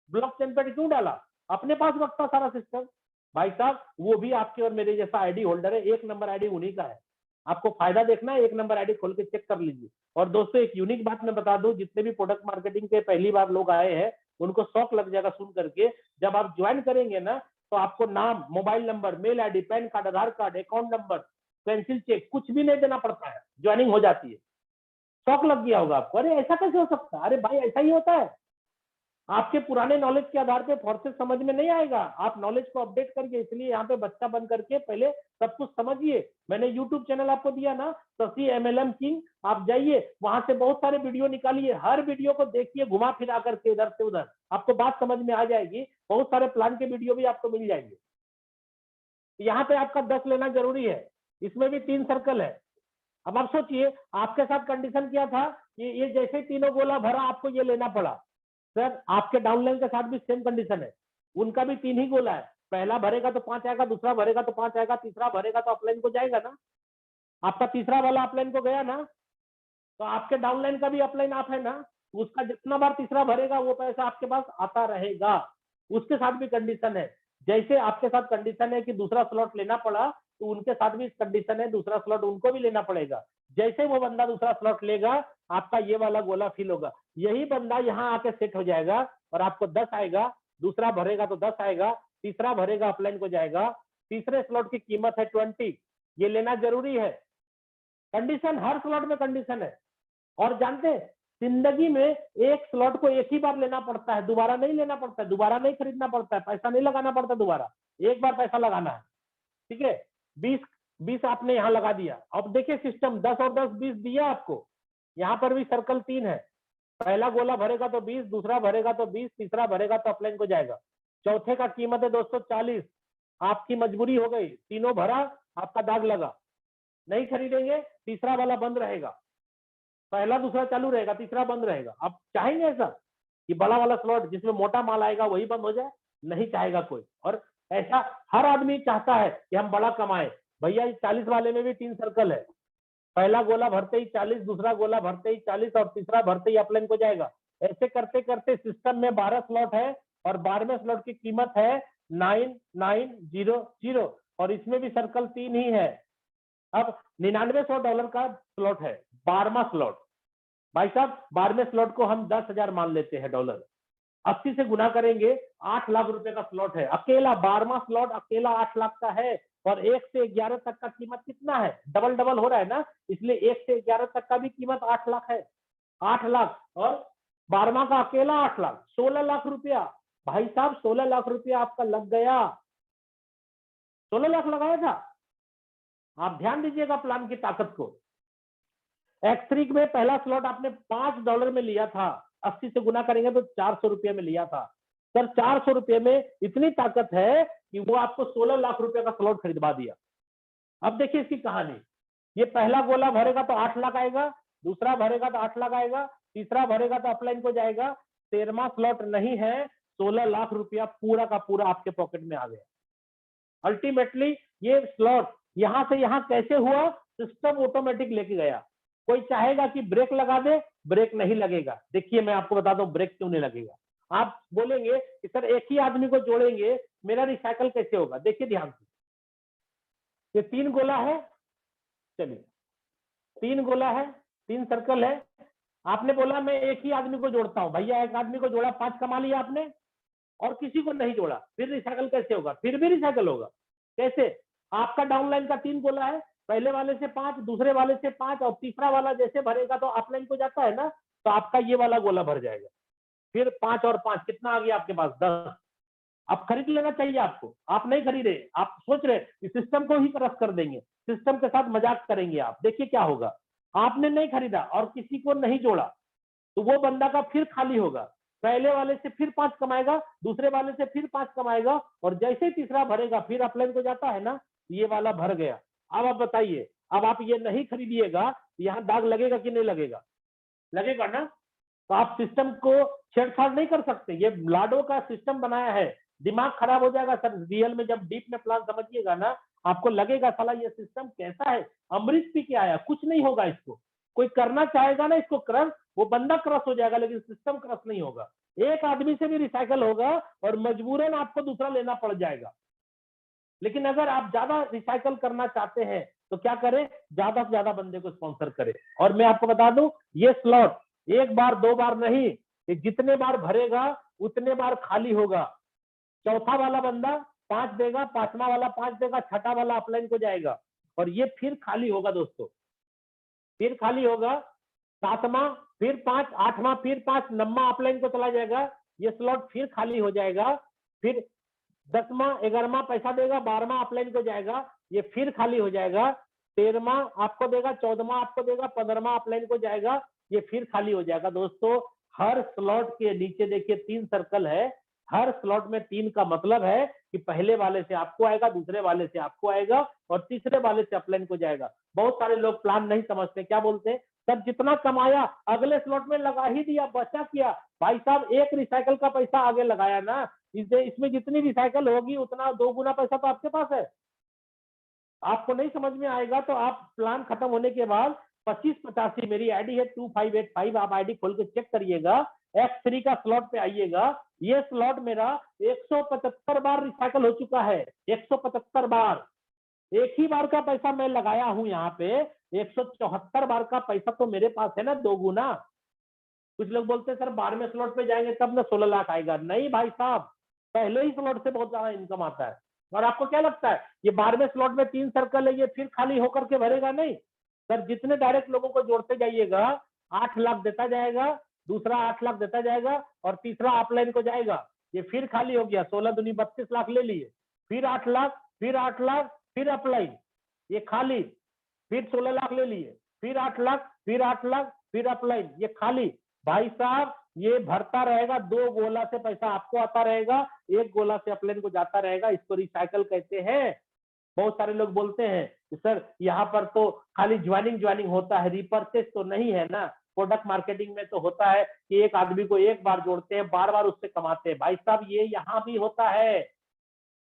ब्लॉकचेन पे क्यों डाला? अपने पास रखता सारा सिस्टम। भाई साहब वो भी आपके और मेरे जैसा आईडी होल्डर है, 1 नंबर आईडी उन्हीं का है। आपको फायदा देखना है, 1 नंबर आईडी खोल के चेक कर लीजिए। और दोस्तों एक यूनिक बात मैं बता दूं, जितने भी प्रोडक्ट मार्केटिंग के पहली बार लोग आए हैं उनको शौक लग जाएगा सुन करके। जब आप ज्वाइन करेंगे ना तो आपको नाम, mobile number, mail ID, PAN card, Aadhaar card, account number, pencil check कुछ भी नहीं देना पड़ता है, ज्वाइनिंग हो जाती है। शौक लग गया होगा आपको, अरे ऐसा कैसे हो सकता है? अरे भाई ऐसा ही होता है। आपके पुराने नॉलेज के आधार पे फोर्सेस समझ में नहीं आएगा, आप नॉलेज को अपडेट करिए। इसलिए यहाँ पे बच्चा बन करके पहले सब कुछ समझिए। मैंने यूट्यूब चैनल आपको दिया ना, शशि MLM किंग, आप जाइए वहां से बहुत सारे वीडियो निकालिए, हर वीडियो को देखिए घुमा फिरा करके इधर से उधर, आपको बात समझ में आ जाएगी। बहुत सारे प्लान के वीडियो भी आपको मिल जाएंगे। यहाँ पे आपका 10 लेना जरूरी है, इसमें भी 3 सर्कल है। अब आप सोचिए आपके साथ कंडीशन क्या था, ये जैसे तीनों गोला भरा आपको ये लेना पड़ा। सर आपके डाउनलाइन के साथ भी सेम कंडीशन है, उनका भी 3 ही गोला है। पहला भरेगा तो 5 आएगा, दूसरा भरेगा तो 5 आएगा, तीसरा भरेगा तो अपलाइन को जाएगा ना। आपका तीसरा वाला अपलाइन को गया ना, तो आपके डाउनलाइन का भी अपलाइन आप है ना, उसका जितना बार तीसरा भरेगा वो पैसा आपके पास आता रहेगा। उसके साथ भी कंडीशन है, जैसे आपके साथ कंडीशन है कि दूसरा स्लॉट लेना पड़ा, तो उनके साथ भी कंडीशन है दूसरा स्लॉट उनको भी लेना पड़ेगा। जैसे वो बंदा दूसरा स्लॉट लेगा, आपका ये वाला गोला फिल होगा। यही बंदा यहाँ आके सेट हो जाएगा और आपको 10 आएगा, दूसरा भरेगा तो 10 आएगा, तीसरा भरेगा अपलाइन को जाएगा। तीसरे स्लॉट की कीमत है 20, ये लेना जरूरी है। कंडीशन हर स्लॉट में कंडीशन है। और जानते हैं, जिंदगी में एक स्लॉट को एक ही बार लेना पड़ता है, दोबारा नहीं लेना पड़ता है, दोबारा नहीं खरीदना पड़ता है, पैसा नहीं लगाना पड़ता दोबारा, एक बार पैसा लगाना है। ठीक है, 20 आपने यहाँ लगा दिया। अब देखिए सिस्टम 10 और 10 20 दिया आपको। यहाँ पर भी सर्कल 3 है, पहला गोला भरेगा तो 20, दूसरा भरेगा तो 20, तीसरा भरेगा तो अपलाइन को जाएगा। चौथे का कीमत है दोस्तों 40। आपकी मजबूरी हो गई, तीनों भरा, आपका दाग लगा, नहीं खरीदेंगे, तीसरा वाला बंद रहेगा, पहला दूसरा चालू रहेगा, तीसरा बंद रहेगा। आप चाहेंगे ऐसा कि बड़ा वाला स्लॉट जिसमें मोटा माल आएगा वही बंद हो जाए? नहीं चाहेगा कोई। और ऐसा हर आदमी चाहता है कि हम बड़ा कमाए। भैया 40 वाले में भी 3 सर्कल है, पहला गोला भरते ही 40, दूसरा गोला भरते ही 40 और तीसरा भरते ही अपलाइन को जाएगा। ऐसे करते करते सिस्टम में 12 स्लॉट है और 12वें स्लॉट की कीमत है 9900 और इसमें भी सर्कल 3 ही है। अब $9900 का स्लॉट है, 12वां स्लॉट। भाई साहब 12वें स्लॉट को हम 10,000 मान लेते हैं डॉलर, 80 से गुना करेंगे, 8 लाख रुपए का स्लॉट है। अकेला 12वां स्लॉट अकेला 8 लाख का है। और 1 से 11 तक का कीमत कितना है? डबल डबल हो रहा है ना, इसलिए 1 से 11 तक का भी कीमत 8 लाख है। 8 लाख और 12वां का अकेला 8 लाख, 16 लाख रुपया। भाई साहब 16 लाख रुपया आपका लग गया। 16 लाख लगाया था। आप ध्यान दीजिएगा प्लान की ताकत को। एक्स3 में पहला स्लॉट आपने $5 में लिया था, 80 से गुना करेंगे तो 400 रुपये में लिया था। सर 400 रुपये में इतनी ताकत है कि वो आपको 16 लाख रुपए का स्लॉट खरीदवा दिया। अब देखिए इसकी कहानी, ये पहला गोला भरेगा तो 8 लाख आएगा, दूसरा भरेगा तो 8 लाख आएगा, तीसरा भरेगा तो अपलाइन को जाएगा। 13वां स्लॉट नहीं है, 16 लाख रुपया पूरा का पूरा आपके पॉकेट में आ गया। अल्टीमेटली ये स्लॉट यहां से यहां कैसे हुआ? सिस्टम ऑटोमेटिक लेके गया। कोई चाहेगा कि ब्रेक लगा दे, ब्रेक नहीं लगेगा। देखिए मैं आपको बता दूं ब्रेक क्यों नहीं लगेगा। आप बोलेंगे कि सर एक ही आदमी को जोड़ेंगे, मेरा रिसाइकल कैसे होगा? देखिए ध्यान से, ये 3 गोला है, चलिए 3 गोला है, 3 सर्कल है। आपने बोला मैं एक ही आदमी को जोड़ता हूं। भैया एक आदमी को जोड़ा, 5 कमा लिया आपने, और किसी को नहीं जोड़ा, फिर रिसाइकल कैसे होगा? फिर भी रिसाइकल होगा। कैसे? आपका डाउनलाइन का 3 गोला है, पहले वाले से 5, दूसरे वाले से 5 और तीसरा वाला जैसे भरेगा तो अपलाइन को जाता है ना, तो आपका ये वाला गोला भर जाएगा। फिर 5 और 5 कितना आ गया आपके पास? 10। अब खरीद लेना चाहिए आपको, आप नहीं खरीदे, आप सोच रहे इस सिस्टम को ही क्रश कर देंगे, सिस्टम के साथ मजाक करेंगे आप। देखिए क्या होगा, आपने नहीं खरीदा और किसी को नहीं जोड़ा, तो वो बंदा का फिर खाली होगा। पहले वाले से फिर 5 कमाएगा, दूसरे वाले से फिर 5 कमाएगा, और जैसे ही तीसरा भरेगा फिर अपलाइन को जाता है ना, ये वाला भर गया। अब आप बताइए, अब आप ये नहीं खरीदिएगा, यहाँ दाग लगेगा कि नहीं लगेगा? लगेगा ना। तो आप सिस्टम को छेड़छाड़ नहीं कर सकते। ये लाडो का सिस्टम बनाया है, दिमाग खराब हो जाएगा सर। रियल में जब डीप में प्लान समझिएगा ना, आपको लगेगा साला ये सिस्टम कैसा है, अमृत पी के आया। कुछ नहीं होगा इसको, कोई करना चाहेगा ना इसको क्रश, वो बंदा क्रश हो जाएगा, लेकिन सिस्टम क्रश नहीं होगा। एक आदमी से भी रिसाइकल होगा और मजबूरन आपको दूसरा लेना पड़ जाएगा। लेकिन अगर आप ज्यादा रिसाइकल करना चाहते हैं तो क्या करें? ज्यादा से ज्यादा बंदे को स्पॉन्सर करें। और मैं आपको बता दूं, ये स्लॉट 1 बार 2 बार नहीं, ये जितने बार भरेगा उतने बार खाली होगा। चौथा वाला बंदा 5 देगा, 5वां वाला 5 देगा, छठा वाला अपलाइन को जाएगा और ये फिर खाली होगा दोस्तों, फिर खाली होगा। 7वां फिर 5, 8वां फिर 5, 9वां अपलाइन को चला जाएगा, ये स्लॉट फिर खाली हो जाएगा। फिर 10वां 11वां पैसा देगा, 12वां अपलाइन को जाएगा, ये फिर खाली हो जाएगा। 13वां आपको देगा, 14वां आपको देगा, 15वां अपलाइन को जाएगा, ये फिर खाली हो जाएगा। दोस्तों हर स्लॉट के नीचे देखिए 3 सर्कल है, हर स्लॉट में 3 का मतलब है कि पहले वाले से आपको आएगा, दूसरे वाले से आपको आएगा और तीसरे वाले से अपलाइन को जाएगा। बहुत सारे लोग प्लान नहीं समझते, क्या बोलते हैं सर जितना कमाया अगले स्लॉट में लगा ही दिया, बचा किया। भाई साहब एक रिसाइकल का पैसा आगे लगाया ना, इसमें जितनी रिसाइकल होगी उतना 2 गुना पैसा तो आपके पास है। आपको नहीं समझ में आएगा तो आप प्लान खत्म होने के बाद 2585 मेरी आईडी है 2585, आप आईडी खोल के चेक करिएगा। X3 का स्लॉट पे आइएगा, ये स्लॉट मेरा 175 बार रिसाइकल हो चुका है, 175 बार। एक ही बार का पैसा मैं लगाया हूं यहाँ पे, 174 बार का पैसा तो मेरे पास है ना, 2 गुना। कुछ लोग बोलते हैं सर 12वें स्लॉट पे जाएंगे तब ना 16 लाख आएगा। नहीं भाई साहब, पहले ही स्लॉट से बहुत ज्यादा इनकम आता है। और आपको क्या लगता है ये 12वें स्लॉट में 3 सर्कल है, ये फिर खाली होकर के भरेगा? नहीं सर, जितने डायरेक्ट लोगों को जोड़ते जाइएगा 8 लाख देता जाएगा, दूसरा 8 लाख देता जाएगा, और तीसरा अपलाइन को जाएगा। ये फिर खाली हो गया, 16 दूनी 32 लाख ले लिए, फिर 8 लाख, फिर 8 लाख, फिर अपलाइन, ये खाली, फिर 16 लाख ले लिए, फिर 8 लाख, फिर 8 लाख, फिर अपलाइन, ये खाली। भाई साहब ये भरता रहेगा, 2 गोला से पैसा आपको आता रहेगा, 1 गोला से अपलाइन को जाता रहेगा। इसको रिसाइकल कहते हैं। बहुत सारे लोग बोलते हैं कि सर यहाँ पर तो खाली ज्वाइनिंग होता है, रिपर्चेस तो नहीं है ना। प्रोडक्ट मार्केटिंग में तो होता है कि एक आदमी को एक बार जोड़ते हैं, बार बार उससे कमाते हैं। भाई साहब ये यहाँ भी होता है।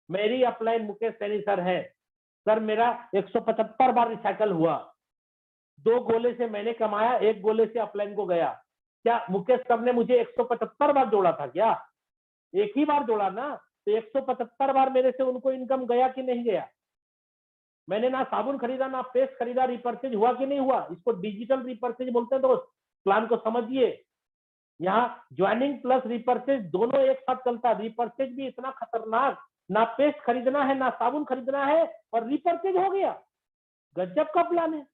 मेरी अपलाइन मुकेश सैनी सर है, सर मेरा 175 बार रिसाइकल हुआ, 2 गोले से मैंने कमाया, 1 गोले से अपलाइन को गया। क्या मुकेश सर ने मुझे 175 बार जोड़ा था क्या? एक ही बार जोड़ा ना, तो 175 बार मेरे से उनको इनकम गया कि नहीं गया? मैंने ना साबुन खरीदा ना पेस्ट खरीदा, रिपर्चेज हुआ कि नहीं हुआ? इसको डिजिटल रिपर्चेज बोलते हैं दोस्त। प्लान को समझिए, यहाँ ज्वाइनिंग प्लस रिपर्चेज दोनों एक साथ चलता है। रिपर्चेज भी इतना खतरनाक, ना पेस्ट खरीदना है ना साबुन खरीदना है और रिपर्चेज हो गया। गजब का प्लान है।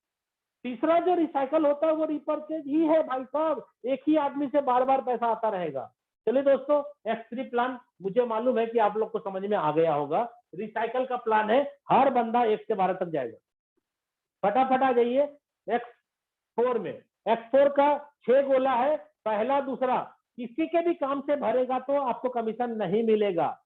तीसरा जो रिसाइकल होता है वो रिपर्चेज ही है भाई साहब, एक ही आदमी से बार बार पैसा आता रहेगा। चलिए दोस्तों, X3 प्लान मुझे मालूम है कि आप लोग को समझ में आ गया होगा। रिसाइकल का प्लान है, हर बंदा 1 से 12 तक जाएगा। फटाफट आ जाइए X4 में। X4 का 6 गोला है, पहला दूसरा। किसी के भी काम से भरेगा तो आपको कमीशन नहीं मिलेगा।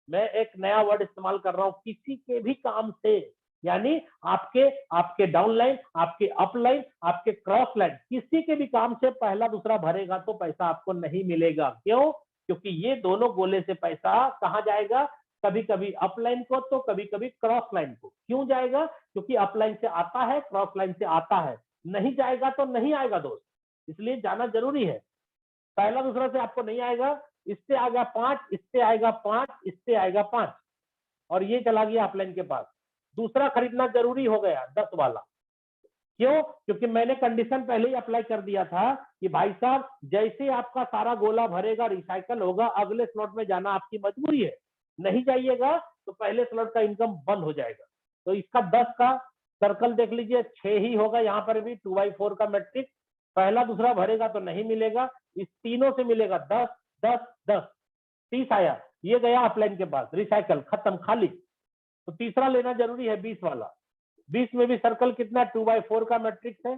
मैं एक नया वर्ड इस्तेमाल कर रहा हूं, किसी के भी काम से, यानी आपके डाउनलाइन, आपके अपलाइन, आपके क्रॉस लाइन, किसी के भी काम से पहला दूसरा भरेगा तो पैसा आपको नहीं मिलेगा। क्यों? क्योंकि ये दोनों गोले से पैसा कहां जाएगा? कभी कभी अपलाइन को तो कभी कभी क्रॉस लाइन को। क्यों जाएगा? क्योंकि अपलाइन से आता है, क्रॉस लाइन से आता है। नहीं जाएगा तो नहीं आएगा दोस्त, इसलिए जाना जरूरी है। पहला दूसरा से आपको नहीं आएगा, इससे आएगा 5, इससे आएगा 5, इससे आएगा 5, और ये चला गया अपलाइन के पास। दूसरा खरीदना जरूरी हो गया 10 वाला। क्यों? क्योंकि मैंने कंडीशन पहले ही अप्लाई कर दिया था कि भाई साहब जैसे आपका सारा गोला भरेगा, रिसाइकल होगा, अगले स्लॉट में जाना आपकी मजबूरी है। नहीं जाइएगा तो पहले स्लॉट का इनकम बंद हो जाएगा। तो इसका 10 का सर्कल देख लीजिए, 6 ही होगा। यहाँ पर भी 2/4 का मैट्रिक्स, पहला दूसरा भरेगा तो नहीं मिलेगा, इस तीनों से मिलेगा 10, 10, 10, 30 आया। ये गया अपलाइन के पास, रिसाइकल खत्म, खाली। तो तीसरा लेना जरूरी है 20 वाला। 20 में भी सर्कल कितना? 2/4 का मैट्रिक्स है,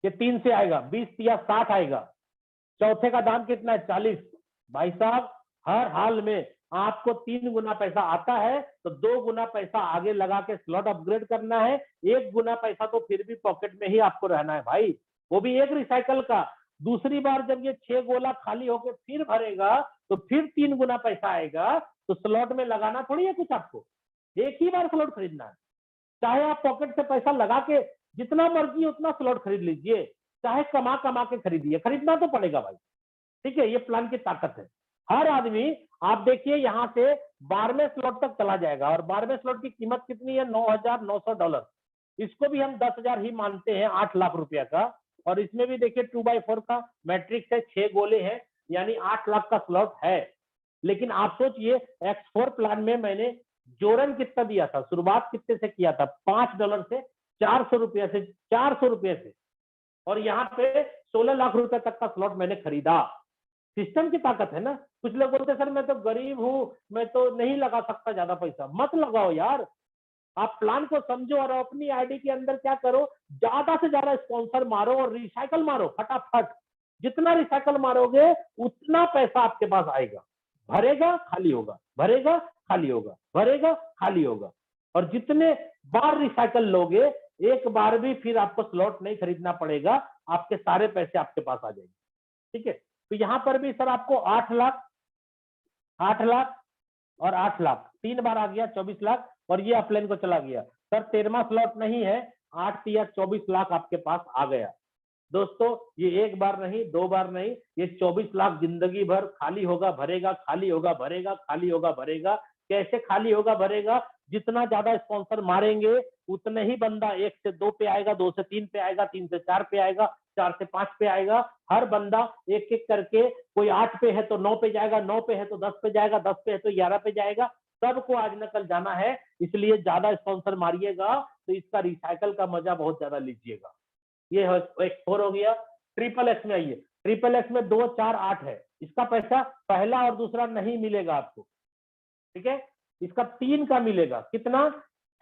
ये 3 से आएगा, 20 या 60 आएगा। चौथे का दाम कितना है? 40। भाई साहब हर हाल में आपको 3 गुना पैसा आता है तो 2 गुना पैसा आगे लगा के स्लॉट अपग्रेड करना है। 1 गुना पैसा तो फिर भी पॉकेट में ही आपको रहना है भाई, वो भी एक रिसाइकल का। दूसरी बार जब ये 6 गोला खाली होके फिर भरेगा तो फिर 3 गुना पैसा आएगा। तो स्लॉट में लगाना थोड़ी है कुछ आपको, एक ही बार स्लॉट खरीदना है। चाहे आप पॉकेट से पैसा लगा के जितना मर्जी उतना स्लॉट खरीद लीजिए, चाहे कमा कमा के खरीदिए, खरीदना तो पड़ेगा भाई। ठीक है, ये प्लान की ताकत है। हर आदमी, आप देखिए यहाँ से 12वें स्लॉट तक चला जाएगा, और 12वें स्लॉट की कीमत कितनी है? $9,900। इसको भी हम 10,000 ही मानते हैं, 8 लाख रुपया का। और इसमें भी देखिए 2/4 का मैट्रिक्स है, 6 गोले हैं, यानी 8 लाख का स्लॉट है। लेकिन आप सोचिए X4 प्लान में मैंने जोरन कितना दिया था, शुरुआत कितने से किया था? $5 से, 400 रुपये से, 400 रुपये से, और यहाँ पे 16 लाख रुपए तक का स्लॉट मैंने खरीदा। सिस्टम की ताकत है ना। कुछ लोग बोलते सर मैं तो गरीब हूं, मैं तो नहीं लगा सकता ज्यादा पैसा। मत लगाओ यार, आप प्लान को समझो और अपनी आईडी के अंदर क्या करो, ज्यादा से ज्यादा स्पॉन्सर मारो और रिसाइकल मारो फटाफट। जितना रिसाइकल मारोगे उतना पैसा आपके पास आएगा। भरेगा खाली होगा, भरेगा खाली होगा, भरेगा खाली होगा। और जितने बार रिसाइकल लोगे, एक बार भी फिर आपको स्लॉट नहीं खरीदना पड़ेगा, आपके सारे पैसे आपके पास आ जाएंगे। ठीक है, तो यहां पर भी सर आपको 8 लाख, 8 लाख और 8 लाख 3 बार आ गया, 24 लाख। और ये अपलाइन को चला गया। सर 13वां स्लॉट नहीं है, 8 या 24 लाख आपके पास आ गया। दोस्तों ये एक बार नहीं, 2 बार नहीं, ये 24 लाख जिंदगी भर खाली होगा भरेगा, खाली होगा भरेगा, खाली होगा भरेगा। कैसे खाली होगा भरेगा? जितना ज्यादा स्पॉन्सर मारेंगे उतने ही बंदा 1 से 2 पे आएगा, 2 से 3 पे आएगा, 3 से 4 पे आएगा, 4 से 5 पे आएगा। हर बंदा एक एक करके, कोई 8 पे है तो 9 पे जाएगा, 9 पे है तो 10 पे जाएगा, 10 पे है तो 11 पे जाएगा। सबको आज न कल जाना है, इसलिए ज्यादा स्पॉन्सर मारिएगा तो इसका रिसाइकल का मजा बहुत ज्यादा लीजिएगा। ये एक 4 हो गया। ट्रिपल एक्स में आइए, ट्रिपल एक्स में 2, 4, 8 है। इसका पैसा पहला और दूसरा नहीं मिलेगा आपको, ठीक है। इसका 3 का मिलेगा, कितना?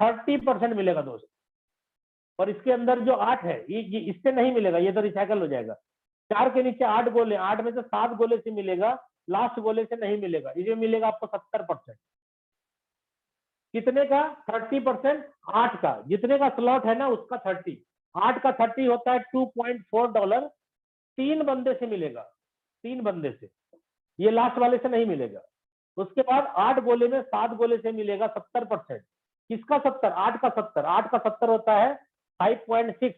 30% मिलेगा दोस्त। और इसके अंदर जो 8 है ये इससे नहीं मिलेगा, ये तो रिसाइकल हो जाएगा। 4 के नीचे 8 गोले, 8 में से 7 गोले से मिलेगा, लास्ट गोले से नहीं मिलेगा। ये मिलेगा आपको 70%। कितने का? 30%। 8 का, जितने का स्लॉट है ना उसका 30। 8 का 30 होता है $2.4। 3 बंदे से मिलेगा, 3 बंदे से, ये लास्ट वाले से नहीं मिलेगा। उसके बाद 8 गोले में 7 गोले से मिलेगा 70%। किसका 70? 8 का 70। 8 का 70 होता है 5.6।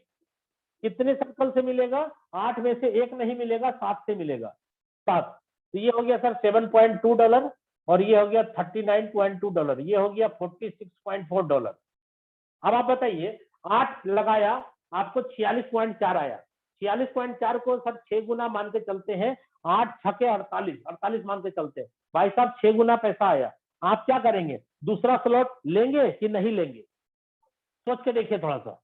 कितने सर्कल से मिलेगा? 8 में से 1 नहीं मिलेगा, 7 से मिलेगा, 7। तो ये हो गया सर $7.2, और ये हो गया $39.2, ये हो गया $46.4। अब आप बताइए, 8 लगाया आपको 46.4 आया। 46.4 को सर 6 गुना मान के चलते हैं, 8 छके 48, 48 मान के चलते हैं। भाई साहब 6 गुना पैसा आया। आप क्या करेंगे? दूसरा स्लॉट लेंगे कि नहीं लेंगे? सोच के देखिए थोड़ा सा।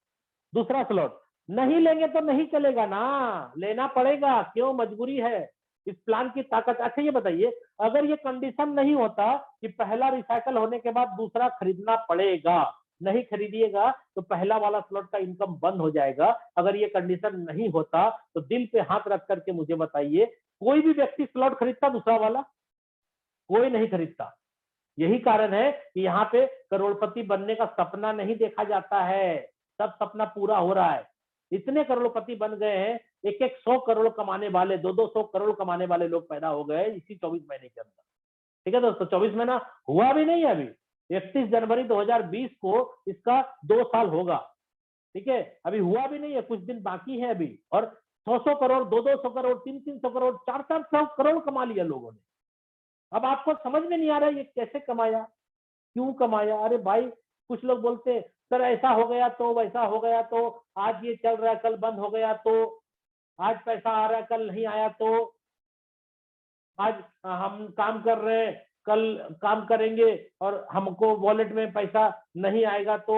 दूसरा स्लॉट नहीं लेंगे तो नहीं चलेगा ना, लेना पड़ेगा। क्यों? मजबूरी है, इस प्लान की ताकत। अच्छा ये बताइए, अगर ये कंडीशन नहीं होता कि पहला रिसाइकल होने के बाद दूसरा खरीदना पड़ेगा, नहीं खरीदिएगा तो पहला वाला स्लॉट का इनकम बंद हो जाएगा। अगर ये कंडीशन नहीं होता तो दिल पे हाथ रख करके मुझे बताइए, कोई भी व्यक्ति स्लॉट खरीदता दूसरा वाला? कोई नहीं खरीदता। यही कारण है कि यहाँ पे करोड़पति बनने का सपना नहीं देखा जाता है, सब सपना पूरा हो रहा है। इतने करोड़पति बन गए हैं, एक 100 करोड़ कमाने वाले, 200 करोड़ कमाने वाले लोग पैदा हो गए इसी 24 महीने के अंदर। ठीक है दोस्तों, 24 महीना हुआ भी नहीं है अभी। 31 जनवरी 2020 को इसका 2 साल होगा, ठीक है। अभी हुआ भी नहीं है, कुछ दिन बाकी है अभी। और 100 करोड़, 200 करोड़, 300 करोड़, 400 करोड़ कमा लिया लोगों ने। अब आपको समझ में नहीं आ रहा है ये कैसे कमाया, क्यों कमाया? अरे भाई, कुछ लोग बोलते सर ऐसा हो गया तो, वैसा हो गया तो, आज ये चल रहा है कल बंद हो गया तो, आज पैसा आ रहा है कल नहीं आया तो, आज हम काम कर रहे हैं कल काम करेंगे और हमको वॉलेट में पैसा नहीं आएगा तो।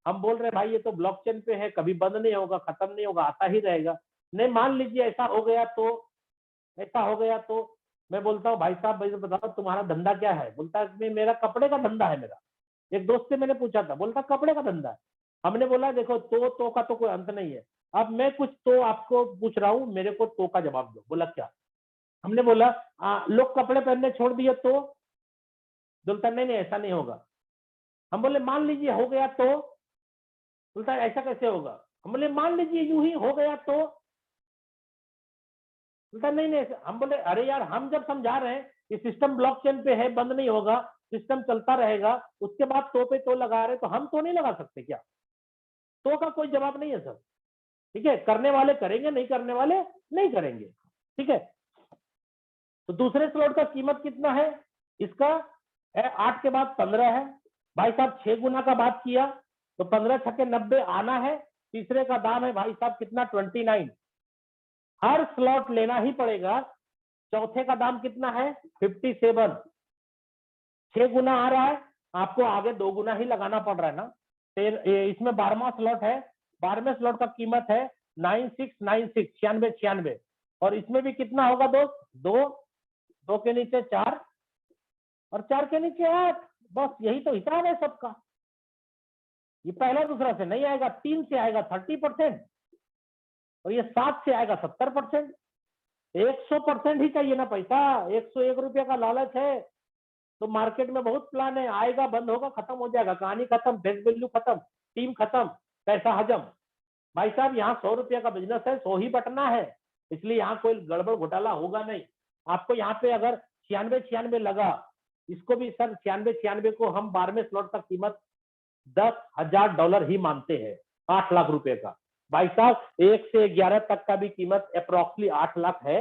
हम बोल रहे हैं भाई ये तो ब्लॉकचेन पे है, कभी बंद नहीं होगा, खत्म नहीं होगा, आता ही रहेगा। नहीं, मान लीजिए ऐसा हो गया तो, ऐसा हो गया तो मैं बोलता हूँ भाई साहब, भाई बताओ तुम्हारा धंधा क्या है? बोलता है मेरा कपड़े का धंधा है मेरा। एक दोस्त से मैंने पूछा था, बोलता कपड़े का धंधा है। हमने बोला देखो तो का तो कोई अंत नहीं है। अब मैं कुछ तो आपको पूछ रहा हूँ, मेरे को तो का जवाब दो। बोला क्या? हमने बोला लोग कपड़े पहनने छोड़ दिए तो? बोलता नहीं नहीं ऐसा नहीं होगा। हम बोले मान लीजिए हो गया तो? बोलता ऐसा कैसे होगा? हम बोले मान लीजिए यूं ही हो गया तो? बोलता नहीं नहीं। हम बोले अरे यार, हम जब समझा रहे हैं कि सिस्टम ब्लॉकचेन पे है, बंद नहीं होगा, सिस्टम चलता रहेगा, उसके बाद तो पे तो लगा रहे, तो हम तो नहीं लगा सकते क्या? तो का कोई जवाब नहीं है सर, ठीक है। करने वाले करेंगे, नहीं करने वाले नहीं करेंगे, ठीक है। तो दूसरे स्लॉट का कीमत कितना है? इसका 8 के बाद 15 है। भाई साहब 6 गुना का बात किया तो 15 छक्के 90 आना है। तीसरे का दाम है भाई साहब कितना? 29। हर स्लॉट लेना ही पड़ेगा। चौथे का दाम कितना है? 57। 6 गुना आ रहा है, आपको आगे 2 गुना ही लगाना पड़ रहा है ना। फिर इसमें 12वां स्लॉट है, 12वें स्लॉट का कीमत है 9696, 96। और इसमें भी कितना होगा दोस्त? 2, 2 के नीचे 4 और 4 के नीचे 8। बस यही तो हिसाब है सबका। ये पहला दूसरा से नहीं आएगा, 3 से आएगा 30% और ये 7 से आएगा 70%। 100% ही चाहिए ना पैसा। 101 रुपये का लालच है तो मार्केट में बहुत प्लान है, आएगा बंद होगा खत्म हो जाएगा, कहानी खत्म, फेस वैल्यू खत्म, टीम खत्म, पैसा हजम। भाई साहब यहाँ 100 रुपये का बिजनेस है, 100 ही बटना है, इसलिए यहाँ कोई गड़बड़ घोटाला होगा नहीं। आपको यहाँ पे अगर 96 लगा, इसको भी सर 96 को हम 12वें स्लॉट का कीमत $10,000 ही मानते हैं, 8 लाख रुपए का। भाई साहब 1 से 11 तक का भी कीमत अप्रोक्सीमेटली 8 लाख है,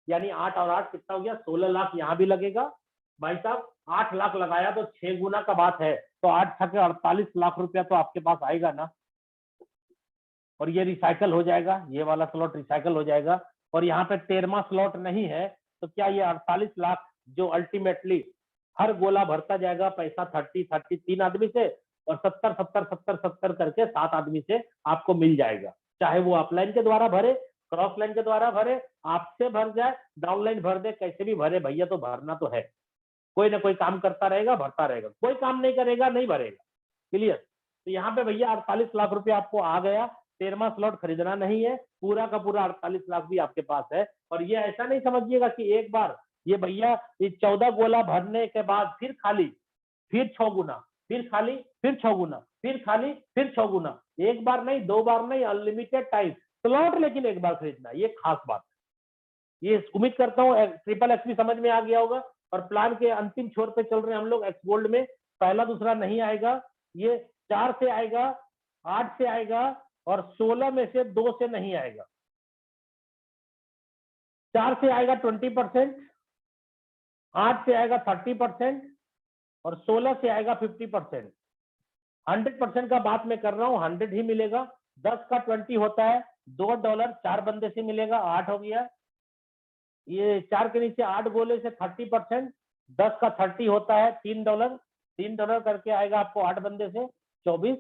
यानी 8 और 8 कितना हो गया, 16 लाख यहाँ भी लगेगा। भाई साहब 8 लाख लगाया तो 6 गुना का बात है, तो 8 छके 48 लाख रुपया तो आपके पास आएगा ना। और ये रिसाइकल हो जाएगा, ये वाला स्लॉट रिसाइकल हो जाएगा, और यहाँ पे 13वां स्लॉट नहीं है, तो क्या ये 48 लाख जो अल्टीमेटली हर गोला भरता जाएगा पैसा 30 3 आदमी से, और 70 70 70 70 करके 7 आदमी से आपको मिल जाएगा। चाहे वो अपलाइन के द्वारा भरे, क्रॉस लाइन के द्वारा भरे, आपसे भर जाए, डाउनलाइन भर दे, कैसे भी भरे भैया, तो भरना तो है। कोई ना कोई काम करता रहेगा, भरता रहेगा, कोई काम नहीं करेगा, नहीं भरेगा। क्लियर। तो यहाँ पे भैया 48 लाख रुपया आपको आ गया। 13वां स्लॉट खरीदना नहीं है, पूरा का पूरा 48 लाख भी आपके पास है। और ये ऐसा नहीं समझिएगा कि एक बार ये भैया ये 14 गोला भरने के बाद फिर खाली, फिर 6 गुना, फिर खाली, फिर 6 गुना, फिर खाली, फिर 6 गुना। एक बार नहीं, 2 बार नहीं, अनलिमिटेड टाइम स्लॉट, लेकिन एक बार खरीदना, ये खास बात है। ये उम्मीद करता हूँ ट्रिपल एक्स भी समझ में आ गया होगा। और प्लान के अंतिम छोर पे चल रहे हैं हम लोग एक्स गोल्ड में। पहला दूसरा नहीं आएगा, ये 4 से आएगा, 8 से आएगा, और 16 में से 2 से नहीं आएगा। 4 से आएगा 20%, 8 से आएगा 30%, और 16 से आएगा 50%। 100% का बात मैं कर रहा हूँ, 100 ही मिलेगा। 10 का 20 होता है $2, 4 बंदे से मिलेगा, 8 हो गया। ये 4 के नीचे 8 गोले से 30%, 10 का 30 होता है $3, $3 करके आएगा आपको 8 बंदे से 24,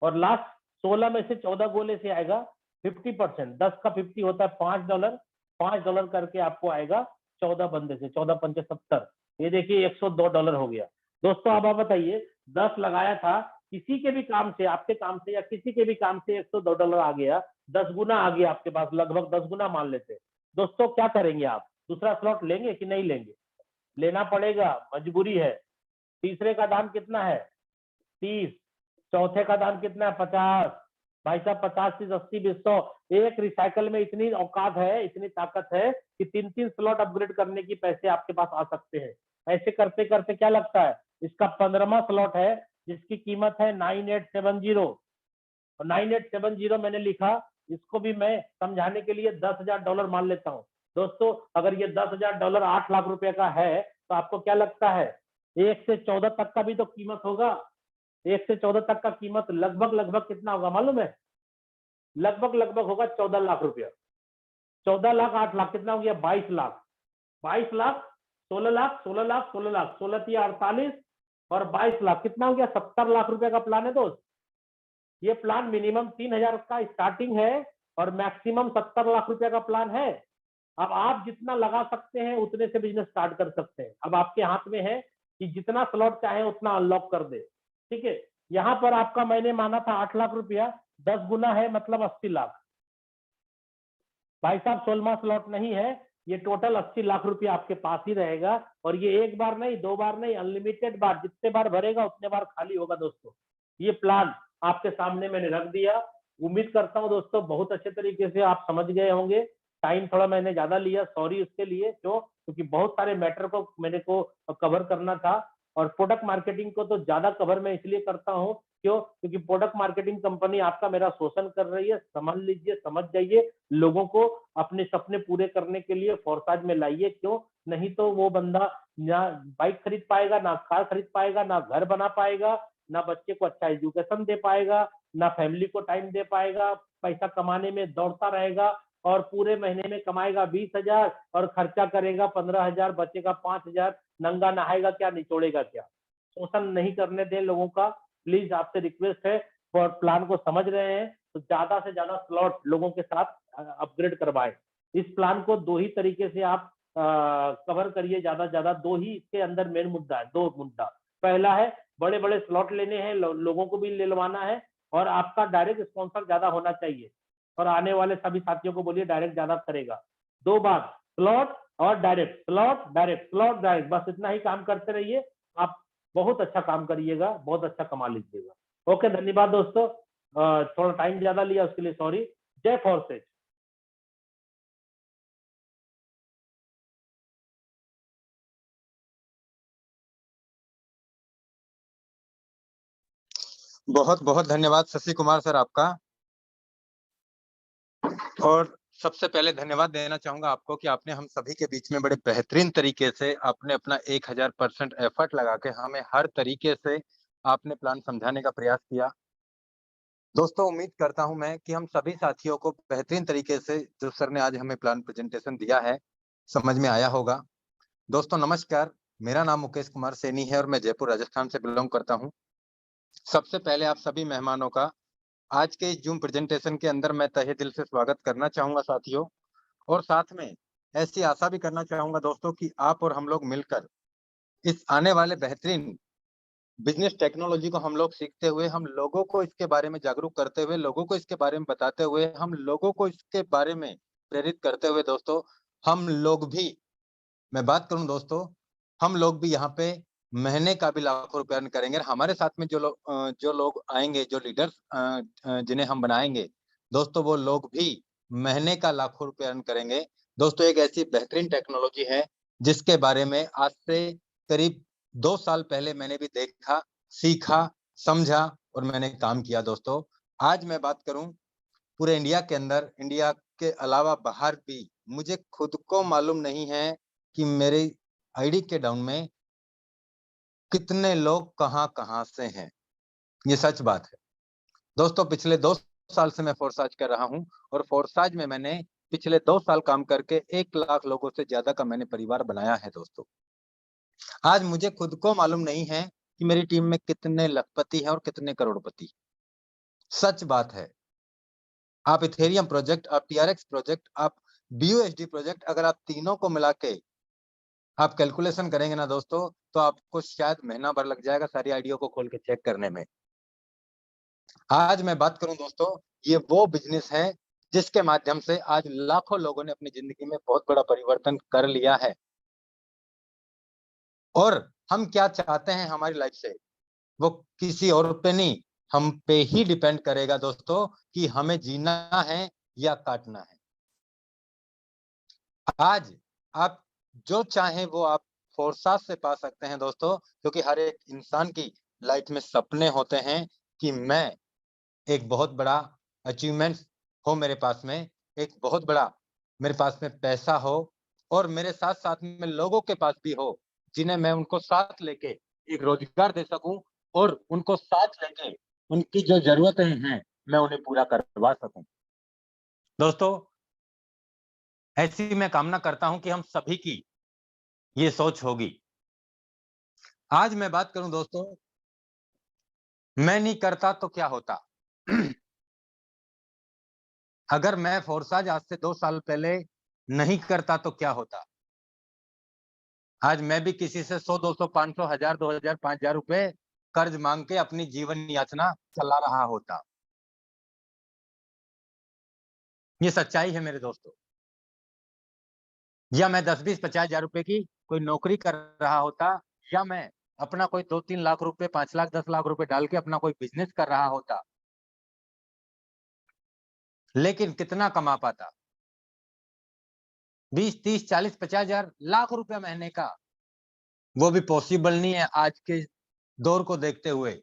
और लास्ट 16 में से 14 गोले से आएगा 50%, 10 का 50 होता है $5, $5 करके आपको आएगा 14 बंदे से, 14 पंचे 70। ये देखिए $102 हो गया। दोस्तों अब आप बताइए, 10 लगाया था, किसी के भी काम से, आपके काम से या किसी के भी काम से $102 आ गया, 10 गुना आ गया आपके पास, लगभग 10 गुना मान लेते। दोस्तों क्या करेंगे आप, दूसरा स्लॉट लेंगे कि नहीं लेंगे? लेना पड़ेगा, मजबूरी है। तीसरे का दाम कितना है? 30। चौथे का दाम कितना है? 50। भाई साहब 50 30 80 20 100। एक रिसाइकल में इतनी औकात है, इतनी ताकत है कि 3 स्लॉट अपग्रेड करने की पैसे आपके पास आ सकते हैं। ऐसे करते करते क्या लगता है, इसका 15वां स्लॉट है जिसकी कीमत है 9870, और 9870 मैंने लिखा, इसको भी मैं समझाने के लिए $10,000 मान लेता हूँ। दोस्तों अगर ये $10,000 8 लाख रुपए का है, तो आपको क्या लगता है 1 से 14 तक का भी तो कीमत होगा। 1 से 14 तक का कीमत लगभग लगभग कितना होगा मालूम है? लगभग लगभग होगा 14 लाख रुपया। 14 लाख 8 लाख कितना हो गया? 22 लाख। 22 लाख 16 लाख 16 लाख 16 लाख 16 3 48, और 22 लाख कितना हो गया? 70 लाख रुपए का प्लान है दोस्त। ये प्लान मिनिमम 3,000 का स्टार्टिंग है, और मैक्सिमम 70 लाख रुपए का प्लान है। अब आप जितना लगा सकते हैं उतने से बिजनेस स्टार्ट कर सकते हैं। अब आपके हाथ में है कि जितना स्लॉट चाहे उतना अनलॉक कर दे। ठीक है, यहाँ पर आपका मैंने माना था 8 लाख रुपया, 10 गुना है मतलब 80 लाख। भाई साहब 16वां स्लॉट नहीं है, ये टोटल 80 लाख रुपया आपके पास ही रहेगा। और ये एक बार नहीं, 2 बार नहीं, अनलिमिटेड बार, जितने बार भरेगा उतने बार खाली होगा। दोस्तों ये प्लान आपके सामने मैंने रख दिया। उम्मीद करता हूँ दोस्तों बहुत अच्छे तरीके से आप समझ गए होंगे। टाइम थोड़ा मैंने ज्यादा लिया, सॉरी उसके लिए, क्यों? क्योंकि बहुत सारे मैटर को मेरे को कवर करना था। और प्रोडक्ट मार्केटिंग को तो ज्यादा कवर मैं इसलिए करता हूँ, क्यों? क्योंकि प्रोडक्ट मार्केटिंग कंपनी आपका मेरा शोषण कर रही है। समझ लीजिए, समझ जाइए, लोगों को अपने सपने पूरे करने के लिए फोर्साज में लाइए। क्यों? नहीं तो वो बंदा ना बाइक खरीद पाएगा, ना कार खरीद पाएगा, ना घर बना पाएगा, ना बच्चे को अच्छा एजुकेशन दे पाएगा, ना फैमिली को टाइम दे पाएगा। पैसा कमाने में दौड़ता रहेगा, और पूरे महीने में कमाएगा 20,000 और खर्चा करेगा 15,000, बचेगा 5,000। नंगा नहाएगा क्या, निचोड़ेगा क्या? शोषण नहीं करने दें लोगों का। प्लीज आपसे रिक्वेस्ट है, और प्लान को समझ रहे हैं तो ज्यादा से ज्यादा स्लॉट लोगों के साथ अपग्रेड करवाएं। इस प्लान को 2 ही तरीके से आप कवर करिए, ज्यादा से ज्यादा 2 ही इसके अंदर मेन मुद्दा है, 2 मुद्दा। पहला है बड़े बड़े स्लॉट लेने हैं, लोगों को भी लेवाना है, और आपका डायरेक्ट स्पॉन्सर ज्यादा होना चाहिए। और आने वाले सभी साथियों को बोलिए डायरेक्ट ज्यादा करेगा। 2 बात, स्लॉट और direct, slot direct, slot direct, बस इतना ही काम करते रहिए। आप बहुत अच्छा काम करिएगा, बहुत अच्छा कमा लीजिएगा। ओके, धन्यवाद दोस्तों। थोड़ा टाइम ज्यादा लिया उसके लिए सॉरी। जय फोर्सेज। बहुत बहुत धन्यवाद शशि कुमार सर आपका। और सबसे पहले धन्यवाद देना चाहूंगा आपको कि आपने हम सभी के बीच में बड़े बेहतरीन तरीके से आपने अपना 1000% एफर्ट लगा के हमें हर तरीके से आपने प्लान समझाने का प्रयास किया। दोस्तों, उम्मीद करता हूं मैं कि हम सभी साथियों को बेहतरीन तरीके से जो सर ने आज हमें प्लान प्रेजेंटेशन दिया है, समझ में आया होगा। दोस्तों नमस्कार, मेरा नाम मुकेश कुमार सैनी है और मैं जयपुर राजस्थान से बिलोंग करता हूं। सबसे पहले आप सभी मेहमानों का आज के इस जूम प्रेजेंटेशन के अंदर मैं तहे दिल से स्वागत करना चाहूंगा साथियों, और साथ में ऐसी आशा भी करना चाहूंगा दोस्तों कि आप और हम लोग मिलकर इस आने वाले बेहतरीन बिजनेस टेक्नोलॉजी को हम लोग सीखते हुए, हम लोगों को इसके बारे में जागरूक करते हुए, लोगों को इसके बारे में बताते हुए, हम लोगों को इसके बारे में प्रेरित करते हुए दोस्तों, हम लोग भी, मैं बात करूं दोस्तों, हम लोग भी यहाँ पे महीने का भी लाखों रुपए अर्न करेंगे। और हमारे साथ में जो लोग आएंगे, जो लीडर्स जिन्हें हम बनाएंगे दोस्तों, वो लोग भी महीने का लाखों रुपए अर्न करेंगे। दोस्तों एक ऐसी बेहतरीन टेक्नोलॉजी है जिसके बारे में आज से करीब 2 साल पहले मैंने भी देखा, सीखा, समझा और मैंने काम किया दोस्तों। आज मैं बात करूं पूरे इंडिया के अंदर, इंडिया के अलावा बाहर भी, मुझे खुद को मालूम नहीं है कि मेरे आईडी के डाउन में कितने लोग कहां-कहां से हैं। ये सच बात है। दोस्तों पिछले 2 साल से मैं फोर्साज कर रहा हूं और फोर्साज में मैंने पिछले 2 साल काम करके 1 लाख लोगों से ज्यादा का मैंने परिवार बनाया है दोस्तों। आज मुझे खुद को मालूम नहीं है कि मेरी टीम में कितने लखपति हैं और कितने करोड़पति। सच बात है। आप इथेरियम प्रोजेक्ट, आप टीआरएक्स प्रोजेक्ट, आप बीयूएसडी प्रोजेक्ट, अगर आप तीनों को मिला के आप कैलकुलेशन करेंगे ना दोस्तों, तो आपको शायद महीना भर लग जाएगा सारी आईडिया को खोल के चेक करने में। आज मैं बात करूं दोस्तों, ये वो बिजनेस है जिसके माध्यम से आज लाखों लोगों ने अपनी जिंदगी में बहुत बड़ा परिवर्तन कर लिया है। और हम क्या चाहते हैं हमारी लाइफ से, वो किसी और पे नहीं, हम पे ही डिपेंड करेगा दोस्तों कि हमें जीना है या काटना है। आज आप जो चाहें वो आप फोर्सास से पा सकते हैं दोस्तों, क्योंकि हर एक इंसान की लाइफ में सपने होते हैं कि मैं एक बहुत बड़ा अचीवमेंट हो मेरे पास में, एक बहुत बड़ा मेरे पास में पैसा हो और मेरे साथ साथ में लोगों के पास भी हो, जिन्हें मैं उनको साथ लेके एक रोजगार दे सकूं और उनको साथ लेके उनकी जो जरूरतें हैं मैं उन्हें पूरा करवा सकूं। दोस्तों ऐसी मैं कामना करता हूं कि हम सभी की ये सोच होगी। आज मैं बात करूं दोस्तों, मैं नहीं करता तो क्या होता। अगर मैं फोर्साज आज से 2 साल पहले नहीं करता तो क्या होता। आज मैं भी किसी से 100, 200, 500, 1000, 2000, 5000 रुपए कर्ज मांग के अपनी जीवन यातना चला रहा होता। ये सच्चाई है मेरे दोस्तों। या मैं 10, 20, 50 हजार रुपए की कोई नौकरी कर रहा होता, या मैं अपना कोई 2-3 लाख रुपए, 5 लाख, 10 लाख रुपए डाल के अपना कोई बिजनेस कर रहा होता। लेकिन कितना कमा पाता? 20, 30, 40, 50 हजार, लाख रुपया महीने का। वो भी पॉसिबल नहीं है आज के दौर को देखते हुए।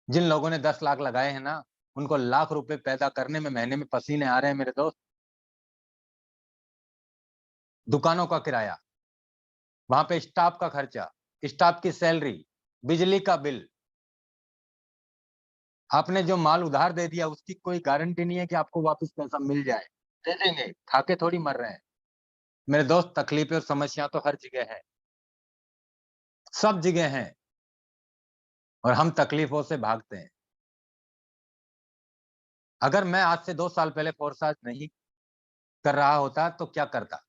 जिन लोगों ने 10 लाख लगाए हैं ना, उनको लाख रुपए पैदा करने में महीने में पसीने आ रहे हैं मेरे दोस्त। दुकानों का किराया, वहां पे स्टाफ का खर्चा, स्टाफ की सैलरी, बिजली का बिल। आपने जो माल उधार दे दिया उसकी कोई गारंटी नहीं है कि आपको वापस पैसा मिल जाए। दे देंगे, खाके थोड़ी मर रहे हैं मेरे दोस्त। तकलीफें और समस्या तो हर जगह है, सब जगह है, और हम तकलीफों से भागते हैं। अगर मैं आज से 2 साल पहले फोर्साज नहीं कर रहा होता तो क्या करता,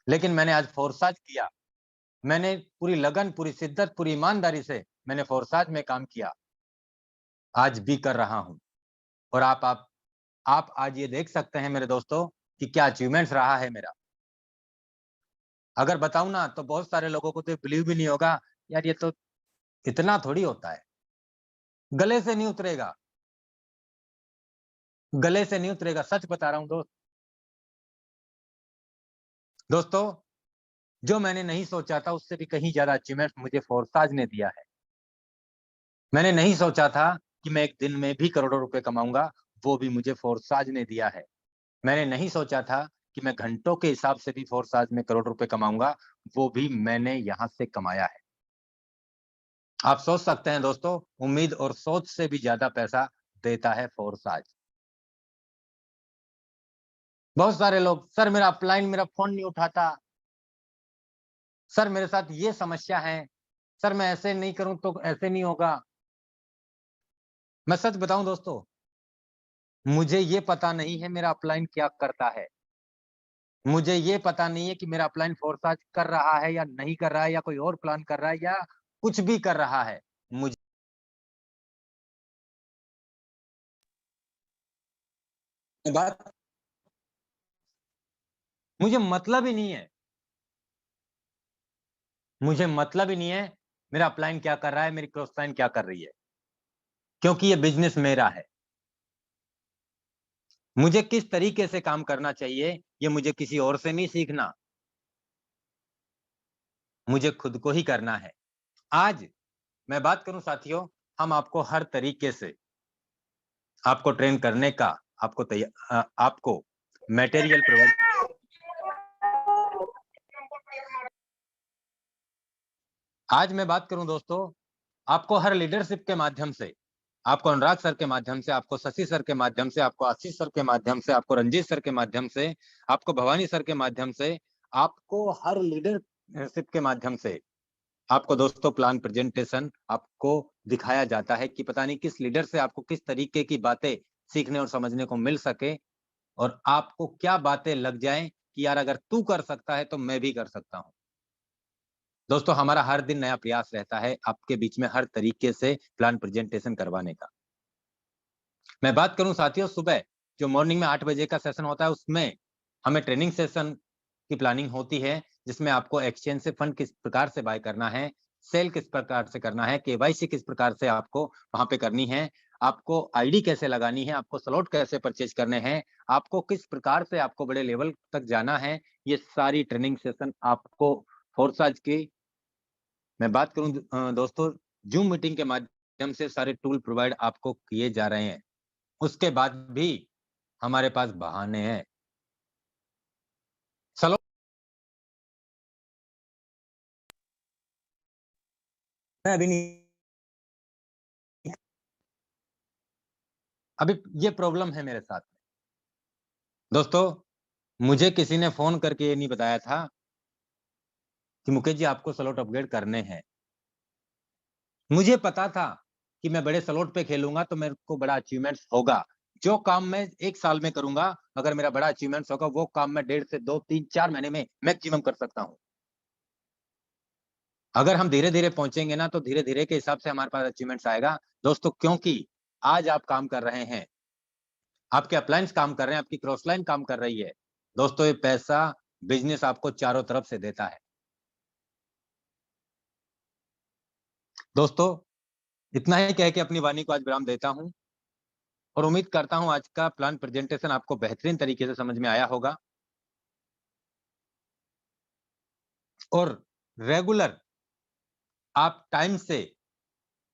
लेकिन मैंने आज फोर्साज किया। मैंने पूरी लगन, पूरी शिद्दत, पूरी ईमानदारी से मैंने फोर्साज में काम किया, आज भी कर रहा हूं। और आप आज ये देख सकते हैं मेरे दोस्तों कि क्या अचीवमेंट्स रहा है मेरा। अगर बताऊं ना तो बहुत सारे लोगों को तो बिलीव भी नहीं होगा, यार ये तो इतना थोड़ी होता है। गले से नहीं उतरेगा, गले से नहीं उतरेगा, सच बता रहा हूं दोस्तों। जो मैंने नहीं सोचा था उससे भी कहीं ज्यादा अचीवमेंट मुझे फोर्साज ने दिया है। मैंने नहीं सोचा था कि मैं एक दिन में भी करोड़ों रुपए कमाऊंगा, वो भी मुझे फोर्साज ने दिया है। मैंने नहीं सोचा था कि मैं घंटों के हिसाब से भी फोर्साज में करोड़ रुपए कमाऊंगा, वो भी मैंने यहां से कमाया है। आप सोच सकते हैं दोस्तों, उम्मीद और सोच से भी ज्यादा पैसा देता है फोर्साज। बहुत सारे लोग, सर मेरा अपलाइन मेरा फोन नहीं उठाता, सर मेरे साथ ये समस्या है, सर मैं ऐसे नहीं करूं तो ऐसे नहीं होगा। मैं सच बताऊं दोस्तों, मुझे ये पता नहीं है मेरा अपलाइन क्या करता है। मुझे ये पता नहीं है कि मेरा अपलाइन फोर्साज कर रहा है या नहीं कर रहा है, या कोई और प्लान कर रहा है, या कुछ भी कर रहा है। मुझे बात मुझे मतलब ही नहीं है। मुझे मतलब ही नहीं है मेरा अपलाइन क्या कर रहा है, मेरी क्रॉस लाइन क्या कर रही है, क्योंकि ये बिजनेस मेरा है। मुझे किस तरीके से काम करना चाहिए, ये मुझे किसी और से नहीं सीखना, मुझे खुद को ही करना है। आज मैं बात करूं साथियों, हम आपको हर तरीके से आपको ट्रेन करने का, आपको मटेरियल प्रोवाइड, आज मैं बात करूं दोस्तों, आपको हर लीडरशिप के माध्यम से, आपको अनुराग सर के माध्यम से, आपको शशि सर के माध्यम से, आपको आशीष सर के माध्यम से, आपको रंजीत सर के माध्यम से, आपको भवानी सर के माध्यम से, आपको हर लीडरशिप के माध्यम से, आपको दोस्तों प्लान प्रेजेंटेशन आपको दिखाया जाता है कि पता नहीं किस लीडर से आपको किस तरीके की बातें सीखने और समझने को मिल सके, और आपको क्या बातें लग जाएं कि यार अगर तू कर सकता है तो मैं भी कर सकता हूं। दोस्तों हमारा हर दिन नया प्रयास रहता है आपके बीच में हर तरीके से प्लान प्रेजेंटेशन करवाने का। मैं बात करूं साथियों, सुबह जो मॉर्निंग में 8 बजे का सेशन होता है, उसमें हमें ट्रेनिंग सेशन की प्लानिंग होती है, जिसमें आपको एक्सचेंज से फंड किस प्रकार से बाय करना है, सेल किस प्रकार से करना है, केवाईसी किस प्रकार से आपको वहां पे करनी है, आपको आईडी कैसे लगानी है, आपको स्लॉट कैसे परचेज करने हैं, आपको किस प्रकार से आपको बड़े लेवल तक जाना है, ये सारी ट्रेनिंग सेशन आपको फोर्साज की, मैं बात करूं दोस्तों, जूम मीटिंग के माध्यम से सारे टूल प्रोवाइड आपको किए जा रहे हैं। उसके बाद भी हमारे पास बहाने हैं। चलो, मैं अभी नहीं, अभी ये प्रॉब्लम है मेरे साथ में। दोस्तों, मुझे किसी ने फोन करके ये नहीं बताया था कि मुकेश जी आपको स्लॉट अपग्रेड करने हैं। मुझे पता था कि मैं बड़े स्लॉट पे खेलूंगा तो मेरे को बड़ा अचीवमेंट्स होगा। जो काम मैं 1 साल में करूंगा, अगर मेरा बड़ा अचीवमेंट्स होगा, वो काम मैं 1.5 से 2, 3, 4 महीने में मैक्सिमम कर सकता हूं। अगर हम धीरे-धीरे पहुंचेंगे ना, तो धीरे-धीरे के हिसाब से हमारे पास अचीवमेंट्स आएगा। दोस्तों, क्योंकि आज आप काम कर रहे हैं, आपके अपलाइंस काम कर रहे हैं, आपकी क्रॉस लाइन काम कर रही है। दोस्तों, ये पैसा बिज़नेस आपको चारों तरफ से देता है। दोस्तों, इतना ही कह के अपनी वाणी को आज विराम देता हूं, और उम्मीद करता हूं आज का प्लान प्रेजेंटेशन आपको बेहतरीन तरीके से समझ में आया होगा, और रेगुलर आप टाइम से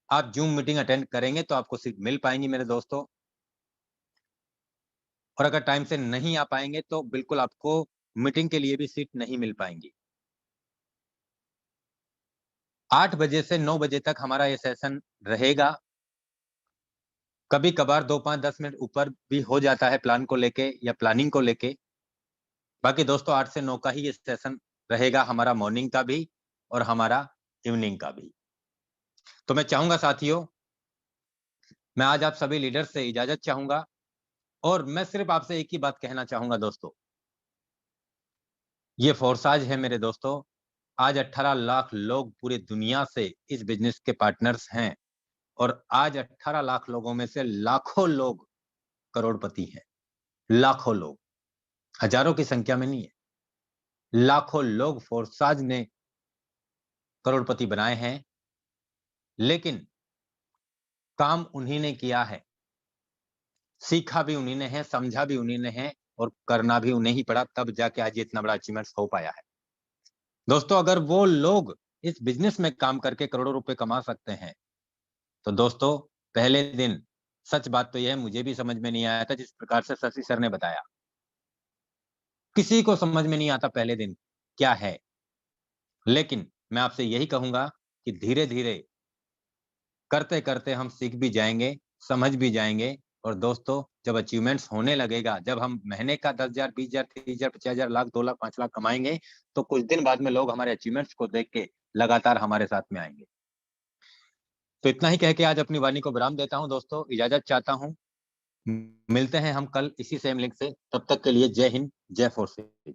आप जूम मीटिंग अटेंड करेंगे तो आपको सीट मिल पाएंगी मेरे दोस्तों। और अगर टाइम से नहीं आ पाएंगे तो बिल्कुल आपको मीटिंग के लिए भी सीट नहीं मिल पाएंगी। 8 बजे से 9 बजे तक हमारा ये सेशन रहेगा। कभी कभार 2, 5, 10 मिनट ऊपर भी हो जाता है प्लान को लेके या प्लानिंग को लेके। बाकी दोस्तों 8 से 9 का ही ये सेशन रहेगा, हमारा मॉर्निंग का भी और हमारा इवनिंग का भी। तो मैं चाहूंगा साथियों, मैं आज आप सभी लीडर से इजाजत चाहूंगा, और मैं सिर्फ आपसे एक ही बात कहना चाहूंगा दोस्तों, ये फोर्साज है मेरे दोस्तों। आज 18 लाख लोग पूरी दुनिया से इस बिजनेस के पार्टनर्स हैं, और आज 18 लाख लोगों में से लाखों लोग करोड़पति हैं। लाखों लोग, हजारों की संख्या में नहीं है, लाखों लोग फोर्साज ने करोड़पति बनाए हैं। लेकिन काम उन्हीं ने किया है, सीखा भी उन्हीं ने है, समझा भी उन्हीं ने है, और करना भी उन्हें ही पड़ा, तब जाके आज ये इतना बड़ा अचीवमेंट हो पाया है। दोस्तों, अगर वो लोग इस बिजनेस में काम करके करोड़ों रुपए कमा सकते हैं, तो दोस्तों पहले दिन, सच बात तो यह है, मुझे भी समझ में नहीं आया था जिस प्रकार से शशि सर ने बताया। किसी को समझ में नहीं आता पहले दिन क्या है, लेकिन मैं आपसे यही कहूंगा कि धीरे धीरे करते करते हम सीख भी जाएंगे, समझ भी जाएंगे। और दोस्तों, जब अचीवमेंट्स होने लगेगा, जब हम महीने का 10,000, 20,000, 30,000, 50,000, लाख, 2 लाख, 5 लाख कमाएंगे, तो कुछ दिन बाद में लोग हमारे अचीवमेंट्स को देख के लगातार हमारे साथ में आएंगे। तो इतना ही कह के आज अपनी वाणी को विराम देता हूं दोस्तों, इजाजत चाहता हूं। मिलते हैं हम कल इसी सेम लिंक से, तब तक के लिए जय हिंद, जय फोर्सेज।